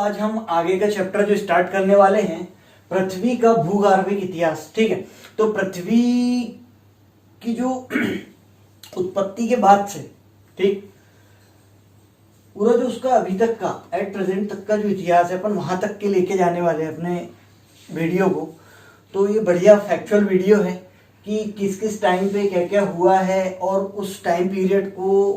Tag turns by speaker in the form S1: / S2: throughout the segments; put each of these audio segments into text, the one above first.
S1: आज हम आगे का चैप्टर जो स्टार्ट करने वाले हैं, पृथ्वी का भूगर्भिक इतिहास। ठीक है, तो पृथ्वी की जो उत्पत्ति के बाद से, ठीक, पूरा जो उसका अभी तक का एट प्रेजेंट तक का जो इतिहास है, अपन वहां तक के लेके जाने वाले हैं अपने वीडियो को। तो ये बढ़िया फैक्चुअल वीडियो है कि किस किस टाइम पे क्या क्या हुआ है और उस टाइम पीरियड को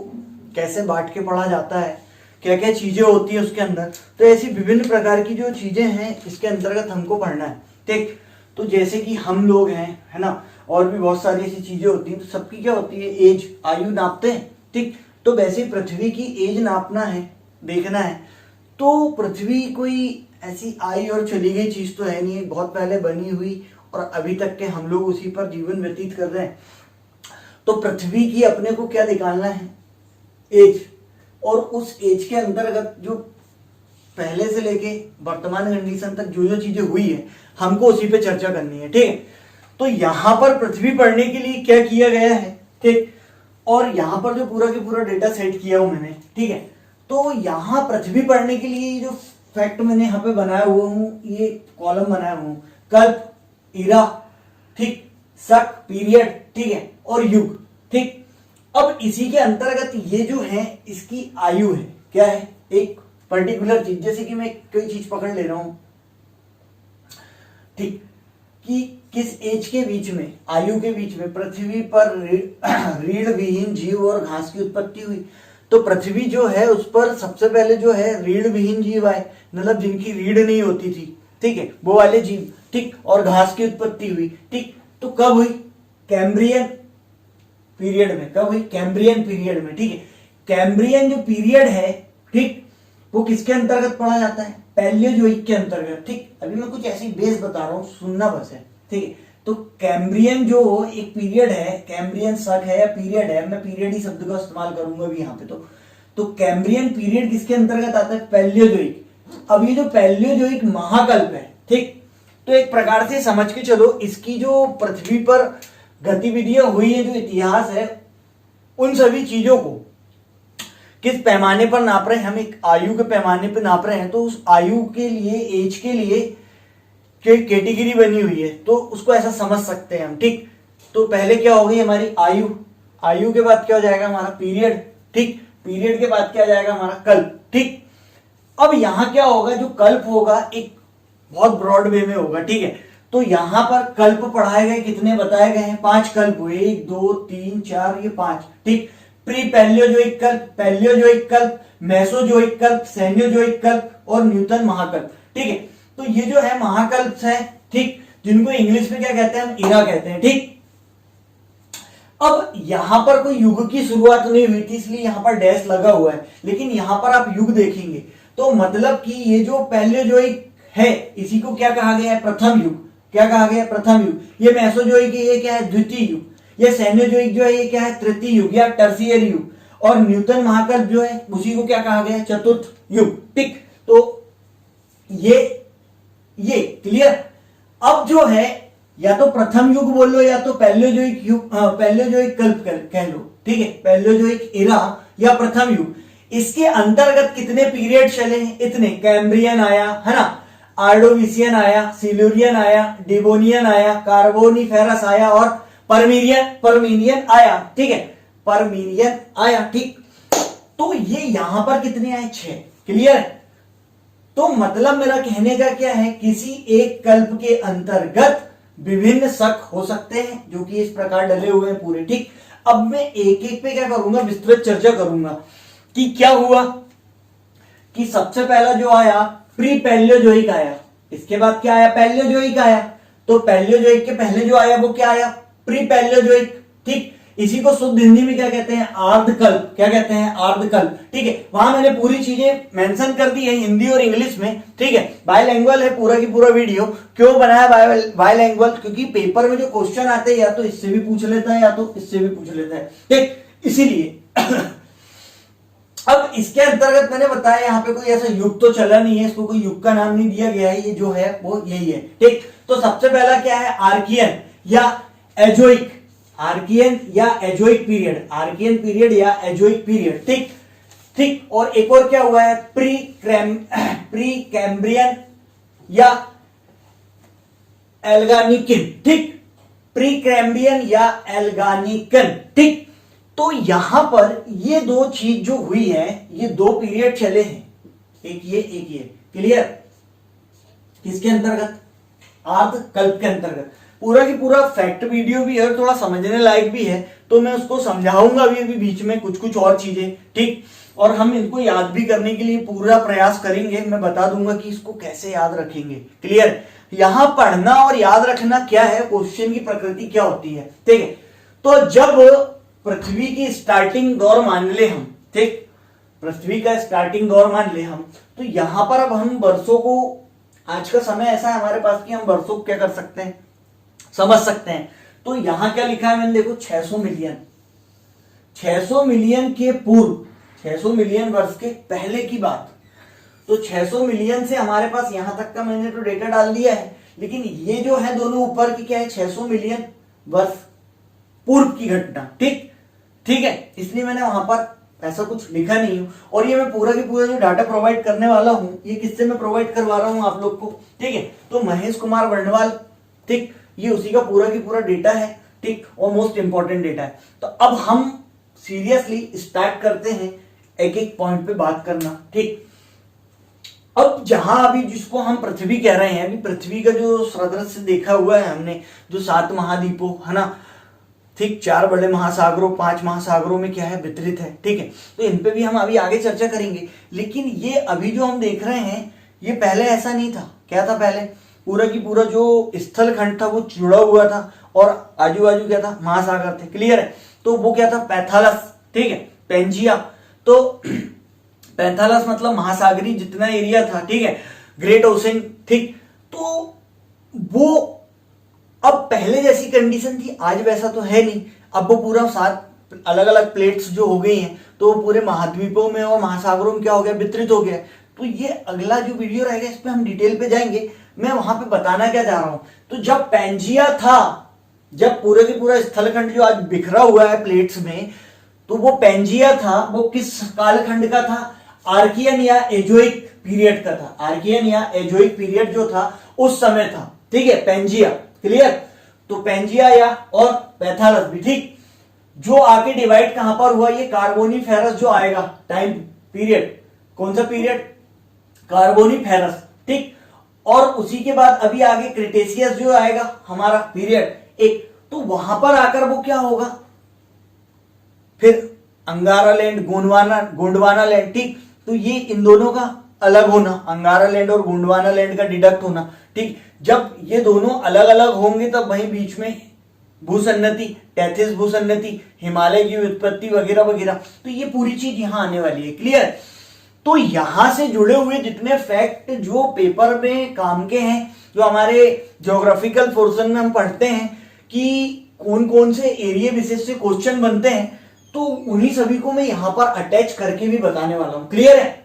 S1: कैसे बांट के पढ़ा जाता है, क्या क्या चीजें होती है उसके अंदर। तो ऐसी विभिन्न प्रकार की जो चीजें हैं इसके अंतर्गत हमको पढ़ना है। ठीक, तो जैसे कि हम लोग हैं, है ना, और भी बहुत सारी ऐसी चीजें होती हैं। तो सबकी क्या होती है, एज, आयु नापते हैं। ठीक, तो वैसे ही पृथ्वी की एज नापना है, देखना है। तो पृथ्वी कोई ऐसी आई और चली गई चीज तो है नहीं, बहुत पहले बनी हुई और अभी तक के हम लोग उसी पर जीवन व्यतीत कर रहे हैं। तो पृथ्वी की अपने को क्या निकालना है, एज, और उस एज के अंतर्गत जो पहले से लेके वर्तमान कंडीशन तक जो जो चीजें हुई है हमको उसी पे चर्चा करनी है। ठीक है, तो यहां पर पृथ्वी पढ़ने के लिए क्या किया गया है, ठीक, और यहां पर जो पूरा के पूरा डेटा सेट किया हूं मैंने। ठीक है, तो यहां पृथ्वी पढ़ने के लिए जो फैक्ट मैंने यहाँ पे बनाया हुआ हूं, ये कॉलम बनाया हूं, कल्प, इरा, ठीक, शक, पीरियड, ठीक है, और युग। ठीक, अब इसी के अंतर्गत ये जो है इसकी आयु है, क्या है, एक पर्टिकुलर चीज। जैसे कि मैं कोई चीज पकड़ ले रहा हूं, ठीक, कि किस एज के बीच में, आयु के बीच में पृथ्वी पर रीढ़ विहीन जीव और घास की उत्पत्ति हुई। तो पृथ्वी जो है उस पर सबसे पहले जो है रीढ़ विहीन जीव आए, मतलब जिनकी रीढ़ नहीं होती थी, ठीक है, वो वाले जीव, ठीक, और घास की उत्पत्ति हुई। ठीक, तो कब हुई, कैम्ब्रियन पीरियड में। कब हुई, कैम्ब्रियन पीरियड में। ठीक है, कैम्ब्रियन जो पीरियड है, ठीक, वो किसके अंतर्गत पढ़ा जाता है, पैलियोजोइक के अंतर्गत। ठीक, अभी मैं कुछ ऐसी बेस बता रहा हूं, सुनना बस है। ठीक है, तो कैम्ब्रियन जो एक पीरियड है, कैम्ब्रियन शक है या पीरियड है, मैं पीरियड ही शब्द का इस्तेमाल करूंगा भी यहाँ पे। तो कैम्ब्रियन पीरियड किसके अंतर्गत आता है, पैलियोजोइक। अब ये जो पैलियोजोइक महाकल्प है, ठीक, तो एक प्रकार से समझ के चलो इसकी जो पृथ्वी पर गतिविधियां हुई है, जो इतिहास है, उन सभी चीजों को किस पैमाने पर नाप रहे हैं, हम एक आयु के पैमाने पर नाप रहे हैं। तो उस आयु के लिए, एज के लिए कैटेगरी बनी हुई है, तो उसको ऐसा समझ सकते हैं हम। ठीक, तो पहले क्या हो गई हमारी आयु, आयु के बाद क्या हो जाएगा हमारा पीरियड, ठीक, पीरियड के बाद क्या आ जाएगा हमारा कल्प। ठीक, अब यहां क्या होगा, जो कल्प होगा एक बहुत ब्रॉड वे में होगा। ठीक है, तो यहां पर कल्प पढ़ाए गए, कितने बताए गए हैं, 5 कल्प हुए, 1 2 3 4, ये 5। ठीक, प्री पैलियोजोइक कल्प, पैलियोजोइक कल्प, मेसोजोइक कल्प, सैनियोजोइक कल्प और न्यूटन महाकल्प। ठीक है, तो ये जो है महाकल्प है, ठीक, जिनको इंग्लिश में क्या कहते हैं, हम इरा कहते हैं। ठीक, अब यहां पर कोई युग की शुरुआत नहीं हुई थी, इसलिए यहां पर डैश लगा हुआ है, लेकिन यहां पर आप युग देखेंगे तो मतलब कि ये जो पैलियोजोइक है, इसी को क्या कहा गया है, प्रथम युग। क्या कहा गया है, प्रथम युग। ये मेसोजोइक ये क्या है, द्वितीय युग। ये सैनियोजोइक जो है ये क्या है, तृतीय युग या टर्शियरी युग। और न्यूटन महाकल्प जो है उसी को क्या कहा गया है, चतुर्थ युग। ठीक, तो ये क्लियर। अब जो है या तो प्रथम युग बोलो या तो पैलियोजोइक युग, पैलियोजोइक कल्प कह लो। ठीक है, पैलियोजोइक इरा या प्रथम युग। इसके अंतर्गत कितने पीरियड चले हैं, इतने। कैम्ब्रियन आया, है ना, आर्डोविसियन आया, सिल्यूरियन आया, डिवोनियन आया, कार्बोनिफेरस आया और परमीनियन आया। ठीक है, परमीनियन आया। ठीक, तो ये यहां पर कितने आए, 6। क्लियर है। तो मतलब मेरा कहने का क्या है, किसी एक कल्प के अंतर्गत विभिन्न शक हो सकते हैं जो कि इस प्रकार डले हुए हैं पूरे। ठीक, अब मैं एक एक पे क्या करूंगा, विस्तृत चर्चा करूंगा कि क्या हुआ, कि सबसे पहला जो आया प्री पैलियोजोइक आया, इसके बाद क्या आया, पैलियोजोइक आया। तो पैलियोजोइक के पहले जो आया वो क्या आया, प्री पैलियोजोइक। ठीक, इसी को शुद्ध हिंदी में क्या कहते हैं, आर्धकल्प। क्या कहते हैं, आर्धकल्प। ठीक है, वहां मैंने पूरी चीजें मेंशन कर दी है हिंदी और इंग्लिश में। ठीक है, बायलैंग्वेज है पूरा की पूरा वीडियो। क्यों बनाया बायलैंग्वेज, क्योंकि पेपर में जो क्वेश्चन आते हैं या तो इससे भी पूछ लेता है या तो इससे भी पूछ लेता है। ठीक, इसीलिए अब इसके अंतर्गत मैंने बताया यहाँ पे कोई ऐसा युग तो चला नहीं है, इसको कोई युग का नाम नहीं दिया गया है, ये जो है वो यही है। ठीक, तो सबसे पहला क्या है, आर्कियन या एजोइक, आर्कियन या एजोइक पीरियड, आर्कियन पीरियड या एजोइक पीरियड। ठीक, ठीक। और एक और क्या हुआ है, प्री कैम्ब्रियन या एल्गानिकन, ठीक, प्री कैम्ब्रियन या एल्गानिकन, ठीक। तो यहां पर ये दो चीज जो हुई है, ये दो पीरियड चले हैं, एक ये, क्लियर, किसके अंतर्गत, आर्ध कल्प के अंतर्गत। पूरा की पूरा फैक्ट वीडियो भी है, थोड़ा समझने लायक भी है, तो मैं उसको समझाऊंगा अभी बीच में कुछ और चीजें, ठीक। और हम इनको याद भी करने के लिए पूरा प्रयास करेंगे, मैं बता दूंगा कि इसको कैसे याद रखेंगे, क्लियर। यहां पढ़ना और याद रखना क्या है, क्वेश्चन की प्रकृति क्या होती है, ठीक है। तो जब पृथ्वी की स्टार्टिंग दौर मान ले हम, ठीक, पृथ्वी का स्टार्टिंग दौर मान ले हम, तो यहां पर अब हम वर्षों को, आज का समय ऐसा है हमारे पास कि हम वर्षों को क्या कर सकते हैं, समझ सकते हैं। तो यहां क्या लिखा है मैंने, देखो 600 मिलियन, 600 मिलियन के पूर्व, 600 मिलियन वर्ष के पहले की बात। तो 600 मिलियन से हमारे पास यहां तक का मैंने तो डेटा डाल दिया है, लेकिन ये जो है दोनों ऊपर की क्या है, 600 मिलियन वर्ष पूर्व की घटना, ठीक, ठीक है। इसलिए मैंने वहां पर ऐसा कुछ लिखा नहीं हूं। और ये मैं पूरा की पूरा जो डाटा प्रोवाइड करने वाला हूं, ये किससे मैं प्रोवाइड करवा रहा हूं आप लोग को, ठीक है। तो महेश कुमार वर्णवाल, ठीक, ये उसी का पूरा की पूरा डेटा है, ठीक, और मोस्ट इंपॉर्टेंट डेटा है। तो अब हम सीरियसली स्टार्ट करते हैं एक एक पॉइंट पे बात करना, ठीक। अब जहां अभी जिसको हम पृथ्वी कह रहे हैं, अभी पृथ्वी का जो सदृश्य देखा हुआ है हमने, जो 7 महाद्वीपों है ना, ठीक, 4 बड़े महासागरों, 5 महासागरों में क्या है, वितरित है, ठीक है। तो इन पे भी हम अभी आगे चर्चा करेंगे। लेकिन ये अभी जो हम देख रहे हैं, ये पहले ऐसा नहीं था। क्या था पहले, पूरा की पूरा जो स्थल खंड था वो जुड़ा हुआ था, और आजू बाजू क्या था, महासागर थे, क्लियर है। तो वो क्या था, पैथालस, ठीक है, पेंजिया। तो पैंथालस मतलब महासागरी जितना एरिया था, ठीक है, ग्रेट ओशन, ठीक। तो वो अब पहले जैसी कंडीशन थी, आज वैसा तो है नहीं। अब वो पूरा 7 अलग अलग प्लेट्स जो हो गई हैं, तो वो पूरे महाद्वीपों में और महासागरों में क्या हो गया, वितरित हो गया। तो ये अगला जो वीडियो रहेगा इस पे हम डिटेल पे जाएंगे। मैं वहां पे बताना क्या चाह रहा हूं, तो जब पेंजिया था, जब पूरे की पूरा स्थलखंड जो आज बिखरा हुआ है प्लेट्स में, तो वो पेंजिया था, वो किस कालखंड का था, आर्कियन या एजोइक पीरियड का था। आर्कियन या एजोइक पीरियड जो था उस समय था, ठीक है, पेंजिया, क्लियर। तो पेंजिया या और पैथालस भी, ठीक। जो आके डिवाइड कहां पर हुआ, ये कार्बोनीफेरस जो आएगा टाइम पीरियड, कौन सा पीरियड, कार्बोनीफेरस, ठीक। और उसी के बाद अभी आगे क्रिटेशियस जो आएगा हमारा पीरियड एक, तो वहां पर आकर वो क्या होगा, फिर अंगारा लैंड, गोंडवाना लैंड, ठीक। तो ये इन दोनों का अलग होना, अंगारा लैंड और गोंडवाना लैंड का डिडक्ट होना, ठीक। जब ये दोनों अलग अलग होंगे तब वहीं बीच में भूसन्नति, टेथिस भूसन्नति, हिमालय की उत्पत्ति वगैरह वगैरह। तो ये पूरी चीज यहां आने वाली है, क्लियर। तो यहां से जुड़े हुए जितने फैक्ट जो पेपर में काम के हैं, जो हमारे ज्योग्राफिकल पोर्शन में हम पढ़ते हैं कि कौन कौन से एरिया विशेष से क्वेश्चन बनते हैं, तो उन्हीं सभी को मैं यहां पर अटैच करके भी बताने वाला हूं, क्लियर है।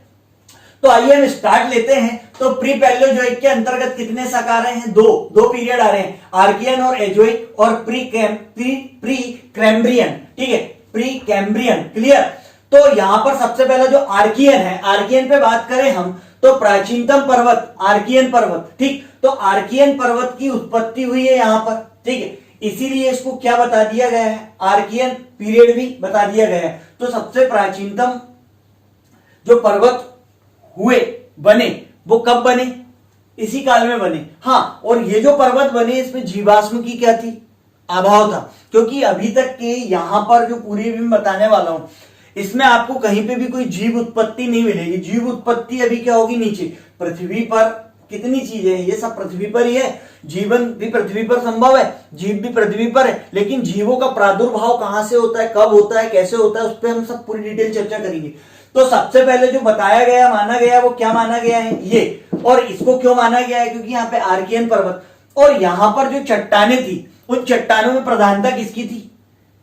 S1: तो आइए हम स्टार्ट लेते हैं। तो प्री पैलियोजोइक के अंतर्गत कितने शक आ रहे हैं, दो पीरियड आ रहे हैं, आर्कियन और एजोइक और प्री कैम्ब्रियन, ठीक है, प्री कैम्ब्रियन, क्लियर। तो यहां पर सबसे पहला जो आर्कियन है, आर्कियन पे बात करें हम, तो प्राचीनतम पर्वत आर्कियन पर्वत, ठीक। तो आर्कियन पर्वत की उत्पत्ति हुई है यहां पर, ठीक है। इसीलिए इसको क्या बता दिया गया है, आर्कियन पीरियड भी बता दिया गया है। तो सबसे प्राचीनतम जो पर्वत हुए, बने, वो कब बने, इसी काल में बने। हाँ, और ये जो पर्वत बने इसमें जीवाश्म की क्या थी, अभाव था। क्योंकि अभी तक के यहां पर जो पूरी भी मैं बताने वाला हूं, इसमें आपको कहीं पे भी कोई जीव उत्पत्ति नहीं मिलेगी। जीव उत्पत्ति अभी क्या होगी, नीचे पृथ्वी पर कितनी चीजें हैं, ये सब पृथ्वी पर ही है, जीवन भी पृथ्वी पर संभव है, जीव भी पृथ्वी पर है, लेकिन जीवों का प्रादुर्भाव कहां से होता है, कब होता है, कैसे होता है, उस पर हम सब पूरी डिटेल चर्चा करेंगे। तो सबसे पहले जो बताया गया, माना गया, वो क्या माना गया है, ये। और इसको क्यों माना गया है, क्योंकि यहाँ पे आर्कियन पर्वत, और यहां पर जो चट्टाने थी, उन चट्टानों में प्रधानता किसकी थी,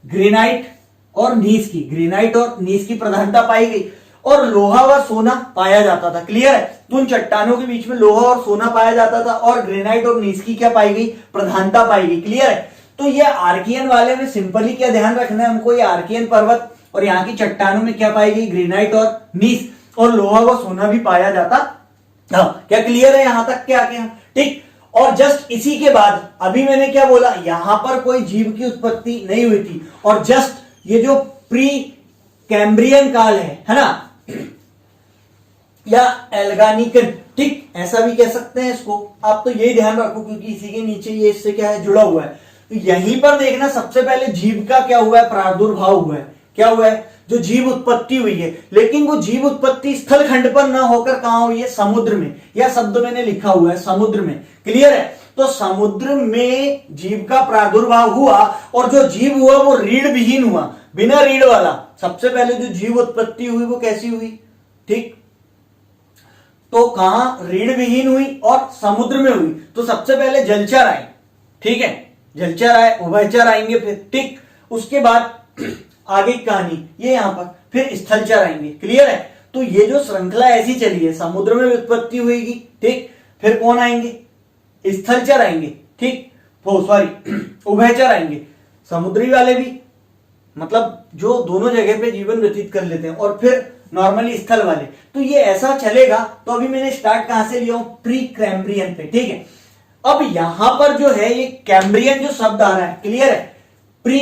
S1: ग्रेनाइट और नीस की, ग्रेनाइट और नीस की प्रधानता पाई गई, और लोहा व सोना पाया जाता था, क्लियर है। तो उन चट्टानों के बीच में लोहा और सोना पाया जाता था, और ग्रेनाइट और नीस की क्या पाई गई, प्रधानता पाई गई, क्लियर है। तो ये आर्कियन वाले में सिंपली क्या ध्यान रखना है हमको, ये आर्कियन पर्वत और यहाँ की चट्टानों में क्या पाई गई, ग्रेनाइट और नीस, और लोहा व सोना भी पाया जाता। हाँ, क्या क्लियर है यहां तक क्या क्या, ठीक। और जस्ट इसी के बाद अभी मैंने क्या बोला, यहां पर कोई जीव की उत्पत्ति नहीं हुई थी, और जस्ट ये जो प्री कैम्ब्रियन काल है ना, या एल्गानिकन, ठीक, ऐसा भी कह सकते हैं इसको। आप तो यही ध्यान रखो क्योंकि इसी के नीचे ये इससे क्या है, जुड़ा हुआ है। तो यहीं पर देखना सबसे पहले जीव का क्या हुआ है, प्रादुर्भाव हुआ है। क्या हुआ है, जो जीव उत्पत्ति हुई है, लेकिन वो जीव उत्पत्ति स्थल खंड पर ना होकर कहां हुई है, समुद्र में। यह शब्द मैंने लिखा हुआ है समुद्र में, क्लियर है। तो समुद्र में जीव का प्रादुर्भाव हुआ, और जो जीव हुआ वो रीढ़ विहीन हुआ, बिना रीढ़ वाला। सबसे पहले जो जीव उत्पत्ति हुई वो कैसी हुई, ठीक, तो कहां, रीढ़ विहीन हुई और समुद्र में हुई। तो सबसे पहले जलचर आए, ठीक है, जलचर आए, उभयचर आएंगे फिर, ठीक। उसके बाद आगे की कहानी ये यहां पर, फिर स्थलचर आएंगे, क्लियर है। तो ये जो श्रृंखला ऐसी चली है, समुद्र में उत्पत्ति हुएगी, ठीक, फिर कौन आएंगे, स्थलचर आएंगे, ठीक, वो सॉरी उभयचर आएंगे, समुद्री वाले भी, मतलब जो दोनों जगह पे जीवन व्यतीत कर लेते हैं, और फिर नॉर्मली स्थल वाले। तो ये ऐसा चलेगा। तो अभी मैंने स्टार्ट कहां से लिया हूं, प्री कैम्ब्रियन पे, ठीक है। अब यहां पर जो है ये कैम्ब्रियन जो शब्द आ रहा है, क्लियर है, प्री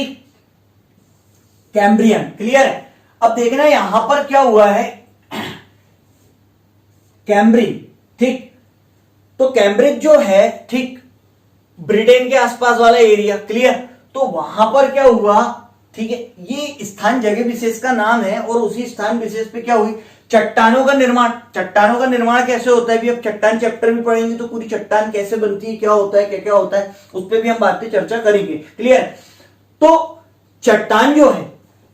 S1: कैम्ब्रियन, क्लियर है। अब देखना यहां पर क्या हुआ है, कैम्ब्रिज, ठीक, तो कैम्ब्रिज जो है, ठीक, ब्रिटेन के आसपास वाला एरिया, क्लियर। तो वहां पर क्या हुआ, ठीक है, ये स्थान जगह विशेष का नाम है, और उसी स्थान विशेष पे क्या हुई, चट्टानों का निर्माण। चट्टानों का निर्माण कैसे होता है, भी अब चट्टान चैप्टर भी पढ़ेंगे तो पूरी चट्टान कैसे बनती है, क्या होता है, क्या क्या होता है, उस पर भी हम बातें चर्चा करेंगे, क्लियर। तो चट्टान जो है,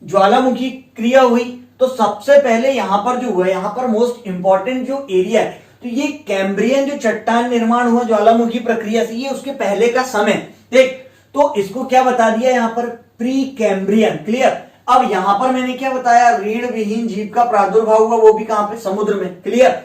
S1: ज्वालामुखी क्रिया हुई, तो सबसे पहले यहां पर जो हुआ, यहां पर मोस्ट इंपॉर्टेंट जो एरिया है, तो ये कैम्ब्रियन जो चट्टान निर्माण हुआ ज्वालामुखी प्रक्रिया से, ये उसके पहले का समय, ठीक। तो इसको क्या बता दिया यहां पर, प्री कैम्ब्रियन, क्लियर। अब यहां पर मैंने क्या बताया, रीढ़ विहीन जीव का प्रादुर्भाव हुआ, वो भी कहां पे, समुद्र में, क्लियर।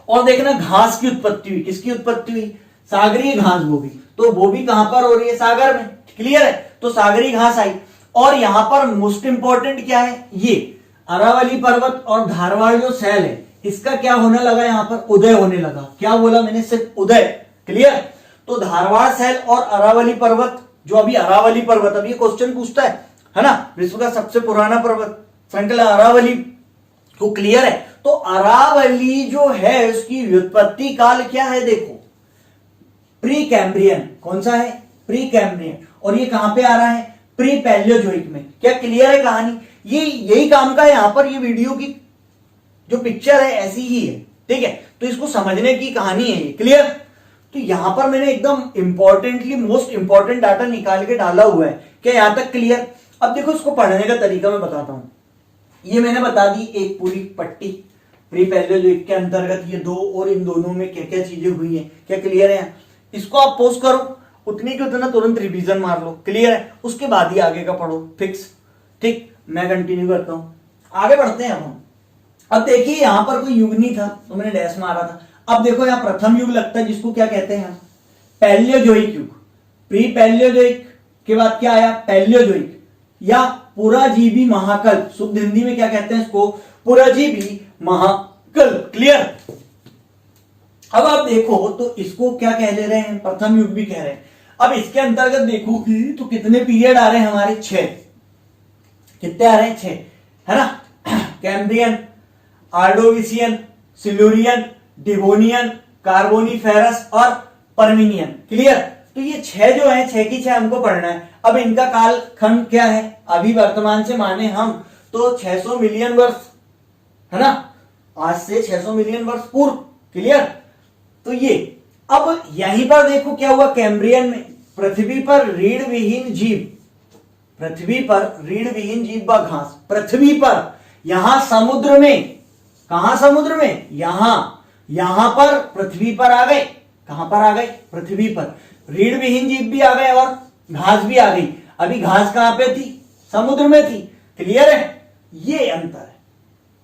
S1: और देखना घास की उत्पत्ति हुई, किसकी उत्पत्ति हुई, सागरीय घास, वो भी, तो वो भी कहां पर हो रही है, सागर में, क्लियर है। तो सागरीय घास आई। और यहां पर मोस्ट इंपॉर्टेंट क्या है, ये अरावली पर्वत और धारवाड़ जो सैल है, इसका क्या होने लगा, यहां पर उदय होने लगा। क्या बोला मैंने, सिर्फ उदय, क्लियर। तो धारवाड़ सैल और अरावली पर्वत, जो अभी अरावली पर्वत, अभी क्वेश्चन पूछता है ना, विश्व का सबसे पुराना पर्वत श्रृंखला अरावली को, क्लियर है। तो अरावली जो है उसकी व्युत्पत्ति काल क्या है, देखो, प्री कैम्ब्रियन। कौन सा है, प्री कैम्ब्रियन। और ये कहां पे आ रहा है, प्री पैलियोजोइक में। क्या क्लियर है कहानी, ये यही काम का है। यहां पर ये वीडियो की जो पिक्चर है ऐसी ही है, ठीक है। तो इसको समझने की कहानी है ये, क्लियर। तो यहां पर मैंने एकदम इंपॉर्टेंटली मोस्ट इंपॉर्टेंट डाटा निकाल के डाला हुआ है। क्या यहां तक क्लियर। अब देखो इसको पढ़ने का तरीका मैं बताता हूं। ये मैंने बता दी एक पूरी पट्टी प्री पैलियोजोइक के अंतर्गत ये दो, और इन दोनों में क्या क्या चीजें हुई हैं, क्या क्लियर है। इसको आप पोस्ट करो, उतनी की उतना तुरंत रिवीजन मार लो, क्लियर है। उसके बाद ही आगे का पढ़ो, फिक्स, ठीक। मैं कंटिन्यू करता हूं, आगे बढ़ते हैं हम। अब देखिए यहां पर कोई युग नहीं था तो मैंने डैश मारा था। अब देखो यहां प्रथम युग लगता है, जिसको क्या कहते हैं हम, पैलियोजोइक युग। प्री पैलियोजोइक के बाद क्या आया, पैलियोजोइक या पुराजीवी महाकल्प। शुद्ध हिंदी में क्या कहते हैं इसको, पुराजीवी महाकल्प, क्लियर। अब आप देखो तो इसको क्या कह ले रहे हैं, प्रथम युग भी कह रहे हैं। अब इसके अंतर्गत देखोगे तो कितने पीरियड आ रहे हैं हमारे, 6। कितने आ रहे हैं, 6, है ना। कैम्ब्रियन, आर्डोविसियन, सिल्यूरियन, डिवोनियन, कार्बोनिफेरस और परमिनियन, क्लियर। तो ये 6 जो है, 6 की 6 हमको पढ़ना है। अब इनका कालखंड क्या है, अभी वर्तमान से माने हम तो 600 मिलियन वर्ष, है ना, आज से 600 मिलियन वर्ष पूर्व, क्लियर। तो ये अब यहीं पर देखो क्या हुआ, कैम्ब्रियन में पृथ्वी पर रीढ़ विहीन जीव, पृथ्वी पर रीढ़ विहीन जीव व घास, पृथ्वी पर, यहां समुद्र में, कहां समुद्र में, यहां पर पृथ्वी पर आ गए। कहां पर आ गए, पृथ्वी पर रीढ़ विहीन जीव भी आ गए और घास भी आ गई। अभी घास कहां पे थी, समुद्र में थी, क्लियर है। ये अंतर है,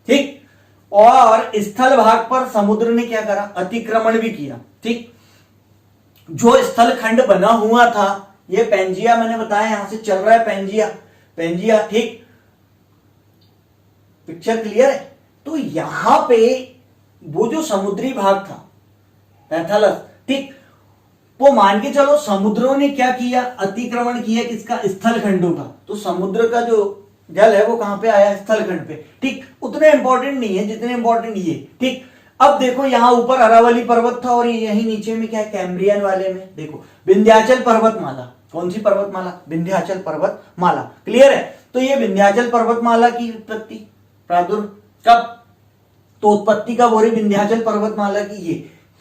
S1: ठीक। और स्थल भाग पर समुद्र ने क्या करा, अतिक्रमण भी किया, ठीक। जो स्थल खंड बना हुआ था, ये पेंजिया मैंने बताया, यहां से चल रहा है पेंजिया, पेंजिया, ठीक। पिक्चर क्लियर है। तो यहां पे वो जो समुद्री भाग था पैथालस, ठीक, वो मान के चलो समुद्रों ने क्या किया, अतिक्रमण किया किसका, स्थल खंडों का। तो समुद्र का जो जल है वो कहां पे आया, स्थल खंड पे, ठीक। उतने इंपॉर्टेंट नहीं है जितने इंपॉर्टेंट ये, ठीक। अब देखो यहां ऊपर अरावली पर्वत था और यही नीचे में क्या है, कैम्ब्रियन वाले में देखो विंध्याचल पर्वतमाला। कौन सी पर्वतमाला, विंध्याचल पर्वतमाला, क्लियर है। तो ये विंध्याचल पर्वतमाला की उत्पत्ति कब, तो उत्पत्ति कब हो रही विंध्याचल पर्वतमाला की, ये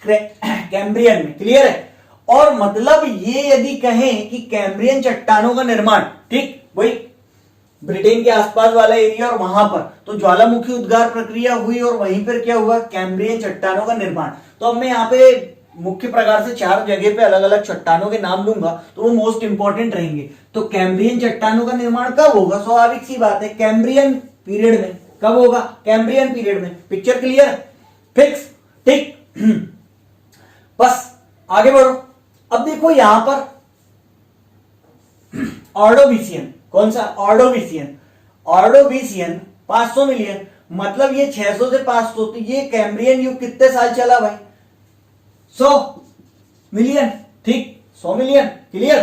S1: कैम्ब्रियन में, क्लियर है। और मतलब ये यदि कहें कि कैम्ब्रियन चट्टानों का निर्माण, ठीक, वही ब्रिटेन के आसपास वाला एरिया और वहां पर तो ज्वालामुखी उद्गार प्रक्रिया हुई और वहीं पर क्या हुआ, कैम्ब्रियन चट्टानों का निर्माण। तो अब मैं यहाँ पे मुख्य प्रकार से 4 जगह पे अलग अलग चट्टानों के नाम लूंगा तो वो मोस्ट इंपॉर्टेंट रहेंगे। तो कैम्ब्रियन चट्टानों का निर्माण कब होगा, स्वाभाविक सी बात है कैम्ब्रियन पीरियड में। कब होगा, कैम्ब्रियन पीरियड में। पिक्चर क्लियर, फिक्स, ठीक। बस आगे बढ़ो। अब देखो यहां पर ऑर्डोविशियन, कौन सा, ऑर्डोविशियन, ऑर्डोविशियन 500 मिलियन, मतलब ये 600 से 500, तो ये कैम्ब्रियन युग कितने साल चला भाई, 100 मिलियन, ठीक, 100 मिलियन, क्लियर।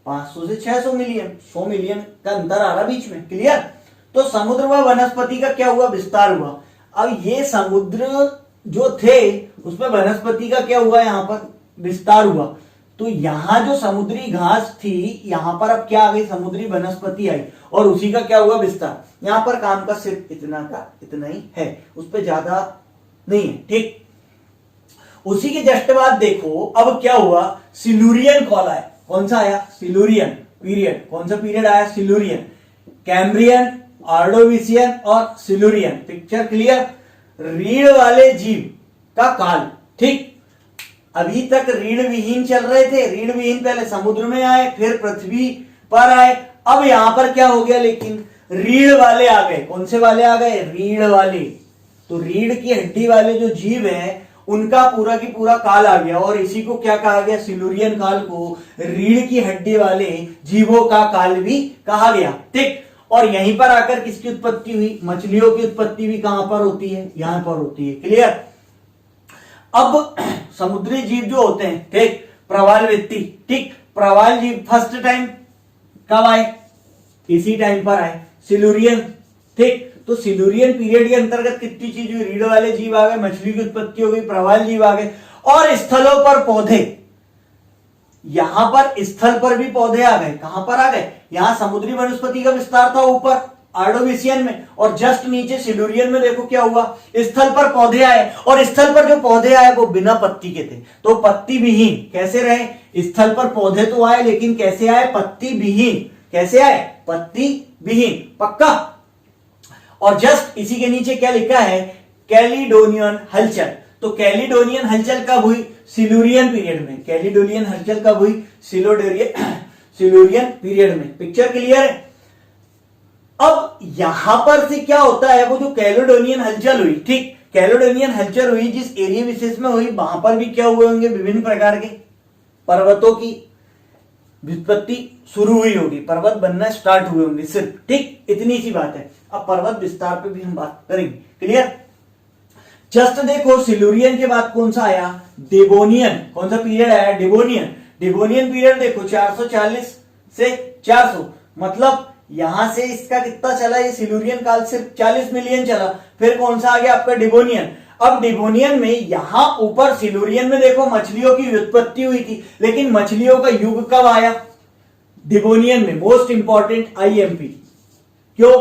S1: 500 से 600 मिलियन, 100 मिलियन का अंतर आ रहा बीच में, क्लियर। तो समुद्र व वनस्पति का क्या हुआ, विस्तार हुआ। अब ये समुद्र जो थे उसमें वनस्पति का क्या हुआ, यहां पर विस्तार हुआ। तो यहां जो समुद्री घास थी यहां पर अब क्या आ गई, समुद्री वनस्पति आई और उसी का क्या हुआ, विस्तार। यहां पर काम का सिर्फ इतना का इतना ही है, उस पर ज्यादा नहीं है, ठीक। उसी के जस्ट बाद देखो अब क्या हुआ, सिलूरियन कॉल आया। कौन सा आया, सिलूरियन पीरियड। कौन सा पीरियड आया, सिलूरियन, कैम्ब्रियन, ऑर्डोविशियन और सिलूरियन। Picture clear. रीढ़ वाले जीव का काल, ठीक। अभी तक रीढ़ विहीन चल रहे थे, रीढ़ विहीन पहले समुद्र में आए फिर पृथ्वी पर आए, अब यहां पर क्या हो गया, लेकिन रीढ़ वाले आ गए। कौन से वाले आ गए, रीढ़ वाले। तो रीढ़ की हड्डी वाले जो जीव हैं उनका पूरा की पूरा काल आ गया और इसी को क्या कहा गया, सिलूरियन काल को रीढ़ की हड्डी वाले जीवों का काल भी कहा गया, ठीक। और यहीं पर आकर किसकी उत्पत्ति हुई, मछलियों की उत्पत्ति भी कहां पर होती है, यहां पर होती है, क्लियर। अब समुद्री जीव जो होते हैं, ठीक, प्रवाल वृत्ति, ठीक, प्रवाल जीव फर्स्ट टाइम कब आए, इसी टाइम पर आए, सिलूरियन, ठीक। तो सिलूरियन पीरियड के अंतर्गत कितनी चीज हुई, रीढ़ वाले जीव आ गए, मछली की उत्पत्ति हो गई, प्रवाल जीव आ गए और स्थलों पर पौधे। यहां पर स्थल पर भी पौधे आ गए, कहां पर आ गए, यहां समुद्री वनस्पति का विस्तार था ऊपर ऑर्डोविशियन में और जस्ट नीचे सिलूरियन में देखो क्या हुआ, स्थल पर पौधे आए और स्थल पर जो पौधे आए वो बिना पत्ती के थे, तो पत्ती विहीन कैसे रहे, स्थल पर पौधे तो आए लेकिन कैसे आए, पत्ती विहीन। कैसे आए, पत्ती विहीन, पक्का। और जस्ट इसी के नीचे क्या लिखा है, कैलिडोनियन हलचल। तो कैलिडोनियन हलचल कब हुई, सिलूरियन पीरियड में। कैलिडोनियन हलचल कब हुई, सिलूरियन पीरियड में। पिक्चर क्लियर है। अब यहां पर से क्या होता है, वो जो कैलिडोनियन हलचल हुई, ठीक, कैलिडोनियन हलचल हुई जिस एरिया विशेष में हुई वहां पर भी क्या हुए होंगे, विभिन्न प्रकार के पर्वतों की व्युत्पत्ति शुरू हुई होगी, पर्वत बनना स्टार्ट हुए होंगे सिर्फ, ठीक, इतनी सी बात है। अब पर्वत विस्तार पे भी हम बात करेंगे, क्लियर। जस्ट देखो सिलूरियन के बाद कौन सा आया, डेवोनियन। कौन सा पीरियड आया, डेवोनियन। डेवोनियन पीरियड देखो 440 से 400, मतलब यहां से इसका कितना चला, ये सिलूरियन काल सिर्फ 40 मिलियन चला। फिर कौन सा आ गया आपका, डिवोनियन। अब डिवोनियन में यहां ऊपर सिलूरियन में देखो मछलियों की व्युत्पत्ति हुई थी, लेकिन मछलियों का युग कब आया, डिवोनियन में। मोस्ट इंपॉर्टेंट आईएमपी, क्यों,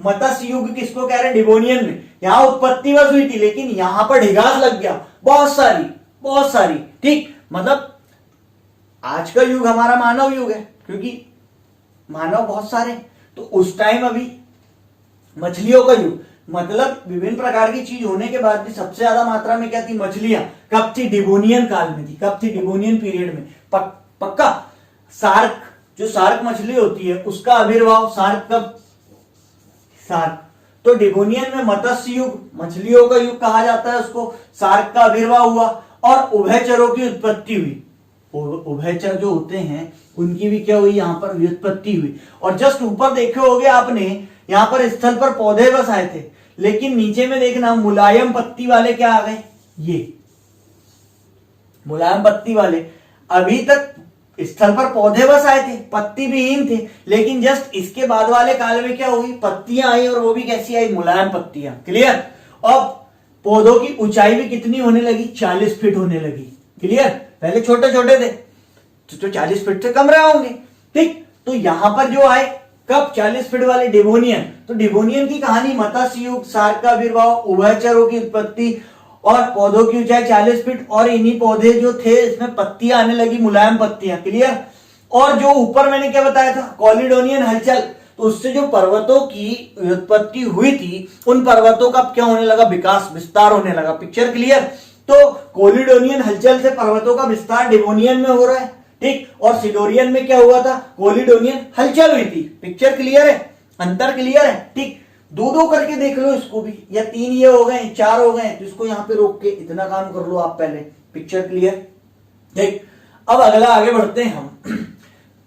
S1: मत्स्य युग किसको कह रहे हैं, डिवोनियन में। यहां उत्पत्ति बस हुई थी लेकिन यहां पर ढिगास लग गया, बहुत सारी, ठीक। मतलब आज का युग हमारा मानव युग है क्योंकि मानव बहुत सारे, तो उस टाइम अभी मछलियों का युग, मतलब विभिन्न प्रकार की चीज होने के बाद भी सबसे ज्यादा मात्रा में क्या थी, मछलियां। कब थी, डिवोनियन काल में थी। कब थी, डिवोनियन पीरियड में, पक्का। सार्क, जो सार्क मछली होती है उसका आविर्भाव, सार्क कब, सार्क तो डिवोनियन में मत्स्य युग, मछलियों का युग कहा जाता है उसको, सार्क का आविर्भाव हुआ और उभयचरों की उत्पत्ति हुई। उभयचर जो होते हैं उनकी भी क्या हुई, यहां पर व्युत्पत्ति हुई। और जस्ट ऊपर देखे होगे आपने, यहां पर स्थल पर पौधे बस आए थे, लेकिन नीचे में देखना मुलायम पत्ती वाले क्या आ गए, ये मुलायम पत्ती वाले। अभी तक स्थल पर पौधे बस आए थे, पत्ती विहीन थे, लेकिन जस्ट इसके बाद वाले काल में क्या हुई, पत्तियां आई, और वो भी कैसी आई, मुलायम पत्तियां। क्लियर। अब पौधों की ऊंचाई भी कितनी होने लगी, 40 फीट होने लगी। क्लियर। पहले छोटे छोटे थे तो 40 फीट से कम रहे होंगे। ठीक। तो यहां पर जो आए कब, 40 फीट वाले डिवोनियन। तो डिवोनियन की कहानी मत्स्य युग, सार्क का आविर्भाव, उभयचरों की उत्पत्ति और पौधों की ऊंचाई 40 फीट, और इन्हीं पौधे जो थे इसमें पत्तियां आने लगी, मुलायम पत्तियां। क्लियर। और जो ऊपर मैंने क्या बताया था, कॉलिडोनियन हलचल, तो उससे जो पर्वतों की उत्पत्ति हुई थी, उन पर्वतों का क्या होने लगा, विकास, विस्तार होने लगा। Picture clear. तो कोलिडोनियन हलचल से पर्वतों का विस्तार डिवोनियन में हो रहा है। ठीक। और सिडोरियन में क्या हुआ था, कोलिडोनियन हलचल हुई थी। पिक्चर क्लियर है, अंतर क्लियर है। ठीक। दो दो करके देख लो इसको भी, या 3 ये हो गए, 4 हो गए, तो इसको यहां पे रोक के इतना काम कर लो आप पहले। Picture clear. ठीक। अब अगला आगे बढ़ते हैं हम।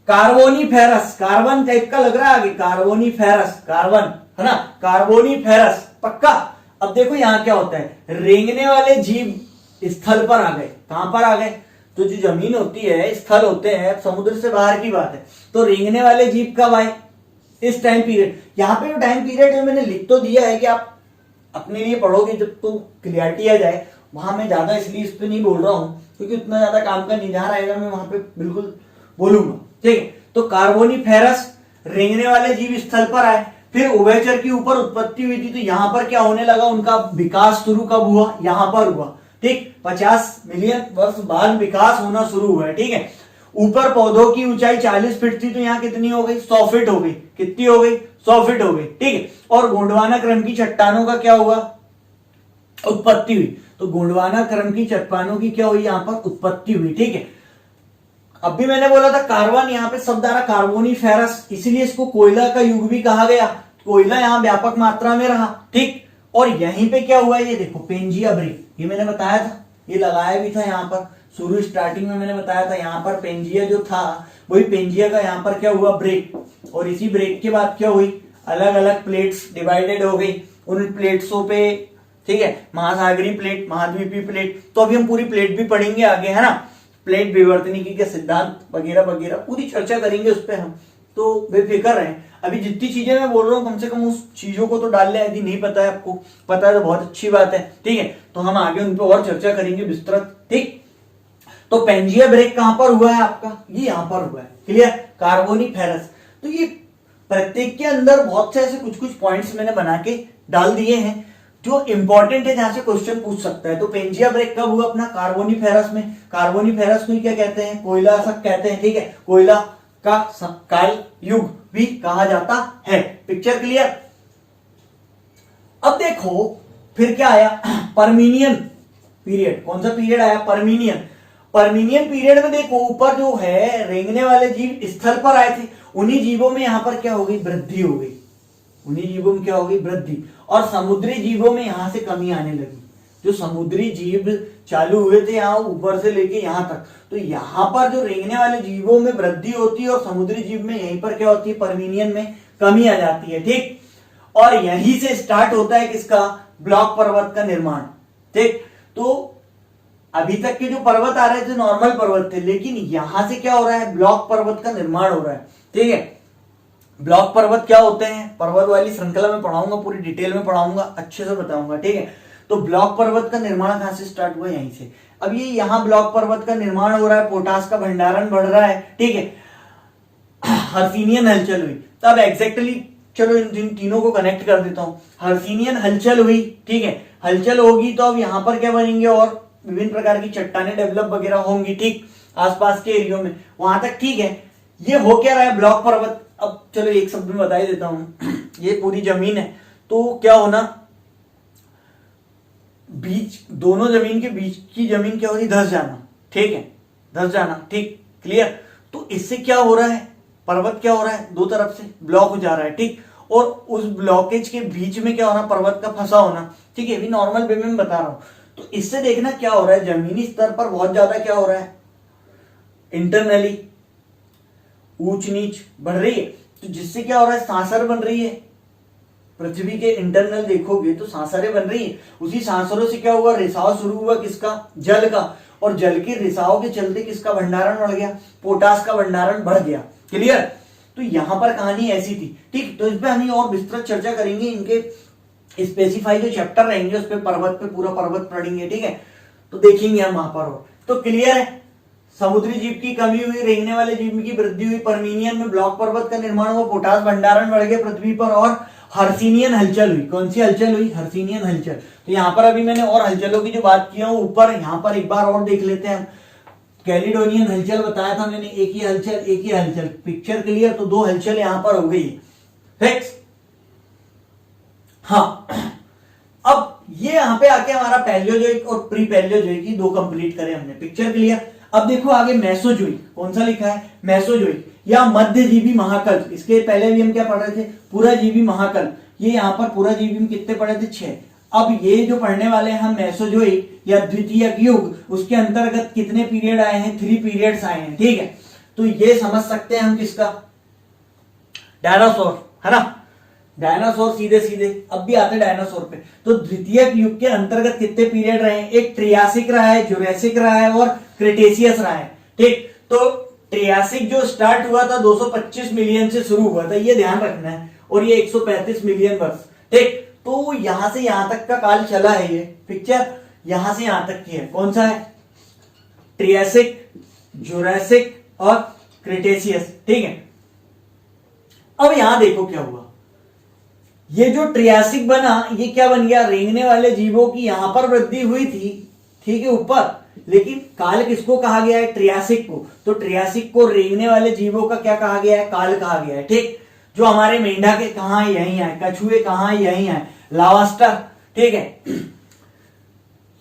S1: कार्बोनीफेरस, कार्बन टाइप का लग रहा है आगे, कार्बोनीफेरस, कार्बन है ना, कार्बोनीफेरस पक्का। अब देखो यहां क्या होता है, रेंगने वाले जीव स्थल पर आ गए। कहां पर आ गए, तो जो जमीन होती है, स्थल होते हैं, समुद्र से बाहर की बात है, तो रेंगने वाले जीव कब आए, इस टाइम पीरियड। यहां पे जो टाइम पीरियड है मैंने लिख तो दिया है कि आप अपने लिए पढ़ोगे जब तो क्लियरिटी आ जाए। वहां मैं ज्यादा इसलिए इस पे नहीं बोल रहा हूं क्योंकि उतना ज्यादा काम का निधार आएगा, मैं वहां पे बिल्कुल बोलूंगा। ठीक है। तो कार्बोनीफेरस, रेंगने वाले जीव स्थल पर आए, फिर उभयचर की ऊपर उत्पत्ति हुई थी, तो यहां पर क्या होने लगा, उनका विकास शुरू कब हुआ, यहां पर हुआ। ठीक। 50 मिलियन वर्ष बाद विकास होना शुरू हुआ है। ठीक है। ऊपर पौधों की ऊंचाई 40 फीट थी, तो यहां कितनी हो गई, 100 फीट हो गई। कितनी हो गई, 100 फीट हो गई। ठीक है। और गोंडवाना क्रम की चट्टानों का क्या हुआ, उत्पत्ति हुई। तो गोंडवाना क्रम की चट्टानों की क्या हुई, यहां पर उत्पत्ति हुई। ठीक है। अब भी मैंने बोला था कार्बन, यहां पे शब्द आ रहा कार्बोनीफेरस, इसीलिए इसको कोयला का युग भी कहा गया। कोयला यहां व्यापक मात्रा में रहा। ठीक। और यहीं पे क्या हुआ, ये देखो पेंजिया ब्रेक, ये मैंने बताया था, ये लगाया भी था यहां पर शुरू स्टार्टिंग में मैंने बताया था। यहां पर पेंजिया जो था, वही पेंजिया का यहां पर क्या हुआ, ब्रेक। और इसी ब्रेक के बाद क्या हुई, अलग अलग प्लेट्स डिवाइडेड हो गई। उन प्लेट्सों पे, ठीक है, महासागरीय प्लेट, महाद्वीपीय प्लेट, तो अभी हम पूरी प्लेट भी पढ़ेंगे आगे, है ना। प्लेट विवर्तनिकी के सिद्धांत वगैरह वगैरह पूरी चर्चा करेंगे उस पर हम, तो बेफिक्र रहे। अभी जितनी चीजें मैं बोल रहा हूँ कम से कम उस चीजों को तो डाल ले, यदि नहीं पता है आपको, पता है तो बहुत अच्छी बात है। ठीक है। तो हम आगे उन पर और चर्चा करेंगे विस्तृत। ठीक। तो पेंजिया ब्रेक कहां पर हुआ है आपका, ये यहां पर हुआ है। क्लियर। कार्बोनीफेरस। तो ये प्रत्येक के अंदर बहुत से ऐसे कुछ कुछ पॉइंट्स मैंने बना के डाल दिए हैं जो इंपॉर्टेंट है, जहां से क्वेश्चन पूछ सकता है। तो पेंजिया ब्रेक कब हुआ अपना, कार्बोनीफेरस में। कार्बोनीफेरस को क्या कहते हैं, कोयला शक कहते हैं। ठीक है। कोयला का काल युग भी कहा जाता है। Picture clear. अब देखो फिर क्या आया, परमीनियन पीरियड। कौन सा पीरियड आया, परमीनियन। परमीनियन पीरियड में देखो ऊपर जो है रेंगने वाले जीव स्थल पर आए थे, उन्हीं जीवों में यहां पर क्या हो गई, वृद्धि हो गई। उन्हीं जीवों में क्या हो गई, वृद्धि। और समुद्री जीवों में यहां से कमी आने लगी। जो समुद्री जीव चालू हुए थे यहां ऊपर से लेके यहां तक, तो यहां पर जो रेंगने वाले जीवों में वृद्धि होती है और समुद्री जीव में यहीं पर क्या होती है, परमीनियन में कमी आ जाती है। ठीक। और यहीं से स्टार्ट होता है किसका, ब्लॉक पर्वत का निर्माण। ठीक। तो अभी तक के जो पर्वत आ रहे थे नॉर्मल पर्वत थे, लेकिन यहां से क्या हो रहा है, ब्लॉक पर्वत का निर्माण हो रहा है। ठीक है। ब्लॉक पर्वत क्या होते हैं, पर्वत वाली श्रृंखला में पढ़ाऊंगा, पूरी डिटेल में पढ़ाऊंगा, अच्छे से बताऊंगा। ठीक है। तो ब्लॉक पर्वत का निर्माण कहां से स्टार्ट हुआ, यहीं से। अब ये यहां ब्लॉक पर्वत का निर्माण हो रहा है, पोटास का भंडारण बढ़ रहा है। ठीक है। हर्सिनियन हलचल हुई, तब एग्जैक्टली चलो इन तीनों को कनेक्ट कर देता हूं। हर्सिनियन हलचल हुई। ठीक है। हलचल होगी तो अब यहां पर क्या बनेंगे, और विभिन्न प्रकार की चट्टानें डेवलप वगैरह होंगी। ठीक। आसपास के एरियो में, वहां तक ठीक है। ये हो क्या रहा है, ब्लॉक पर्वत। अब चलो एक शब्द में बता ही देता हूं, ये पूरी जमीन है, तो क्या होना, बीच दोनों जमीन के बीच की जमीन क्या होगी, धंस जाना। ठीक है। धंस जाना। ठीक। क्लियर। तो इससे क्या हो रहा है, पर्वत क्या हो रहा है, दो तरफ से ब्लॉक हो जा रहा है। ठीक। और उस ब्लॉकेज के बीच में क्या होना, पर्वत का फंसा होना। ठीक है। अभी नॉर्मल वे में बता रहा हूं। तो इससे देखना क्या हो रहा है, जमीनी स्तर पर बहुत ज्यादा क्या हो रहा है, इंटरनली ऊंच नीच बढ़ रही है, तो जिससे क्या हो रहा है, सांसर बन रही है, पृथ्वी के इंटरनल देखोगे तो सांसरें बन रही है, उसी सांसरों से क्या हुआ, रिसाव शुरू हुआ किसका, जल का, और जल के रिसाव के चलते किसका भंडारण बढ़ गया, पोटास का भंडारण बढ़ गया। क्लियर। तो यहां पर कहानी ऐसी थी। ठीक, तो इस पे हम और विस्तृत चर्चा करेंगे, इनके स्पेसिफाई जो चैप्टर रहेंगे उस पे पर्वत पे पूरा पर्वत पढ़ेंगे। ठीक है, तो देखेंगे हम वहां पर। तो क्लियर है, समुद्री जीव की कमी हुई, रेंगने वाले जीव की वृद्धि हुई, परमीनियन में ब्लॉक पर्वत का निर्माण हुआ, पोटास भंडारण बढ़ गया पृथ्वी पर, और हर्सिनियन हलचल हुई। कौन सी हलचल हुई, हर्सिनियन हलचल। तो यहाँ पर अभी मैंने और हलचलों की जो बात की है ऊपर, यहाँ पर एक बार और देख लेते हैं। कैलिडोनियन हलचल बताया था मैंने, एक ही हलचल, एक ही हलचल। Picture clear. तो दो हलचल यहाँ पर हो गई, फिक्स। हाँ, अब ये यहाँ पे आके हमारा पैलियोजोइक और प्री पैलियोजोइक की दो कंप्लीट करे हमने। Picture clear. अब देखो आगे मेसोजोइक, कौन सा लिखा है, मेसोजोइक या मध्यजीवी महाकल। इसके पहले भी हम क्या पढ़ रहे थे, पूराजीवी महाकल। ये यहाँ पर पूराजीवी में कितने पढ़े थे, 6। अब ये जो पढ़ने वाले हैं हम मेसोजोइक या द्वितीयक युग, उसके अंतर्गत कितने पीरियड आए हैं, 3 पीरियड्स आए हैं। ठीक है, तो ये समझ सकते हैं हम किसका, डायनासोर, है ना, डायनासोर सीधे सीधे। अब भी आते डायनासोर पे। तो द्वितीयक युग के अंतर्गत कितने पीरियड रहे हैं, एक ट्रियासिक रहा है, जुरासिक रहा है और क्रिटेशियस रहा है। ठीक, तो ट्रियासिक जो स्टार्ट हुआ था 225 मिलियन से शुरू हुआ था, ये ध्यान रखना है, और ये 135 मिलियन वर्ष। ठीक, तो यहां से यहां तक का काल चला है ये पिक्चर, यहां से यहां तक की है। कौन सा है, ट्रियासिक, जुरासिक और क्रिटेशियस। ठीक है, अब यहां देखो क्या हुआ, ये जो ट्रियासिक बना ये क्या बन गया, रेंगने वाले जीवों की यहां पर वृद्धि हुई थी, ठीक है, ऊपर। लेकिन काल किसको कहा गया है, ट्रियासिक को। तो ट्रियासिक को रेंगने वाले जीवों का क्या कहा गया है, काल कहा गया है। ठीक, जो हमारे मेंढा के कहां यहीं आए, कछुए कहां यहीं आए, लावास्टर। ठीक है,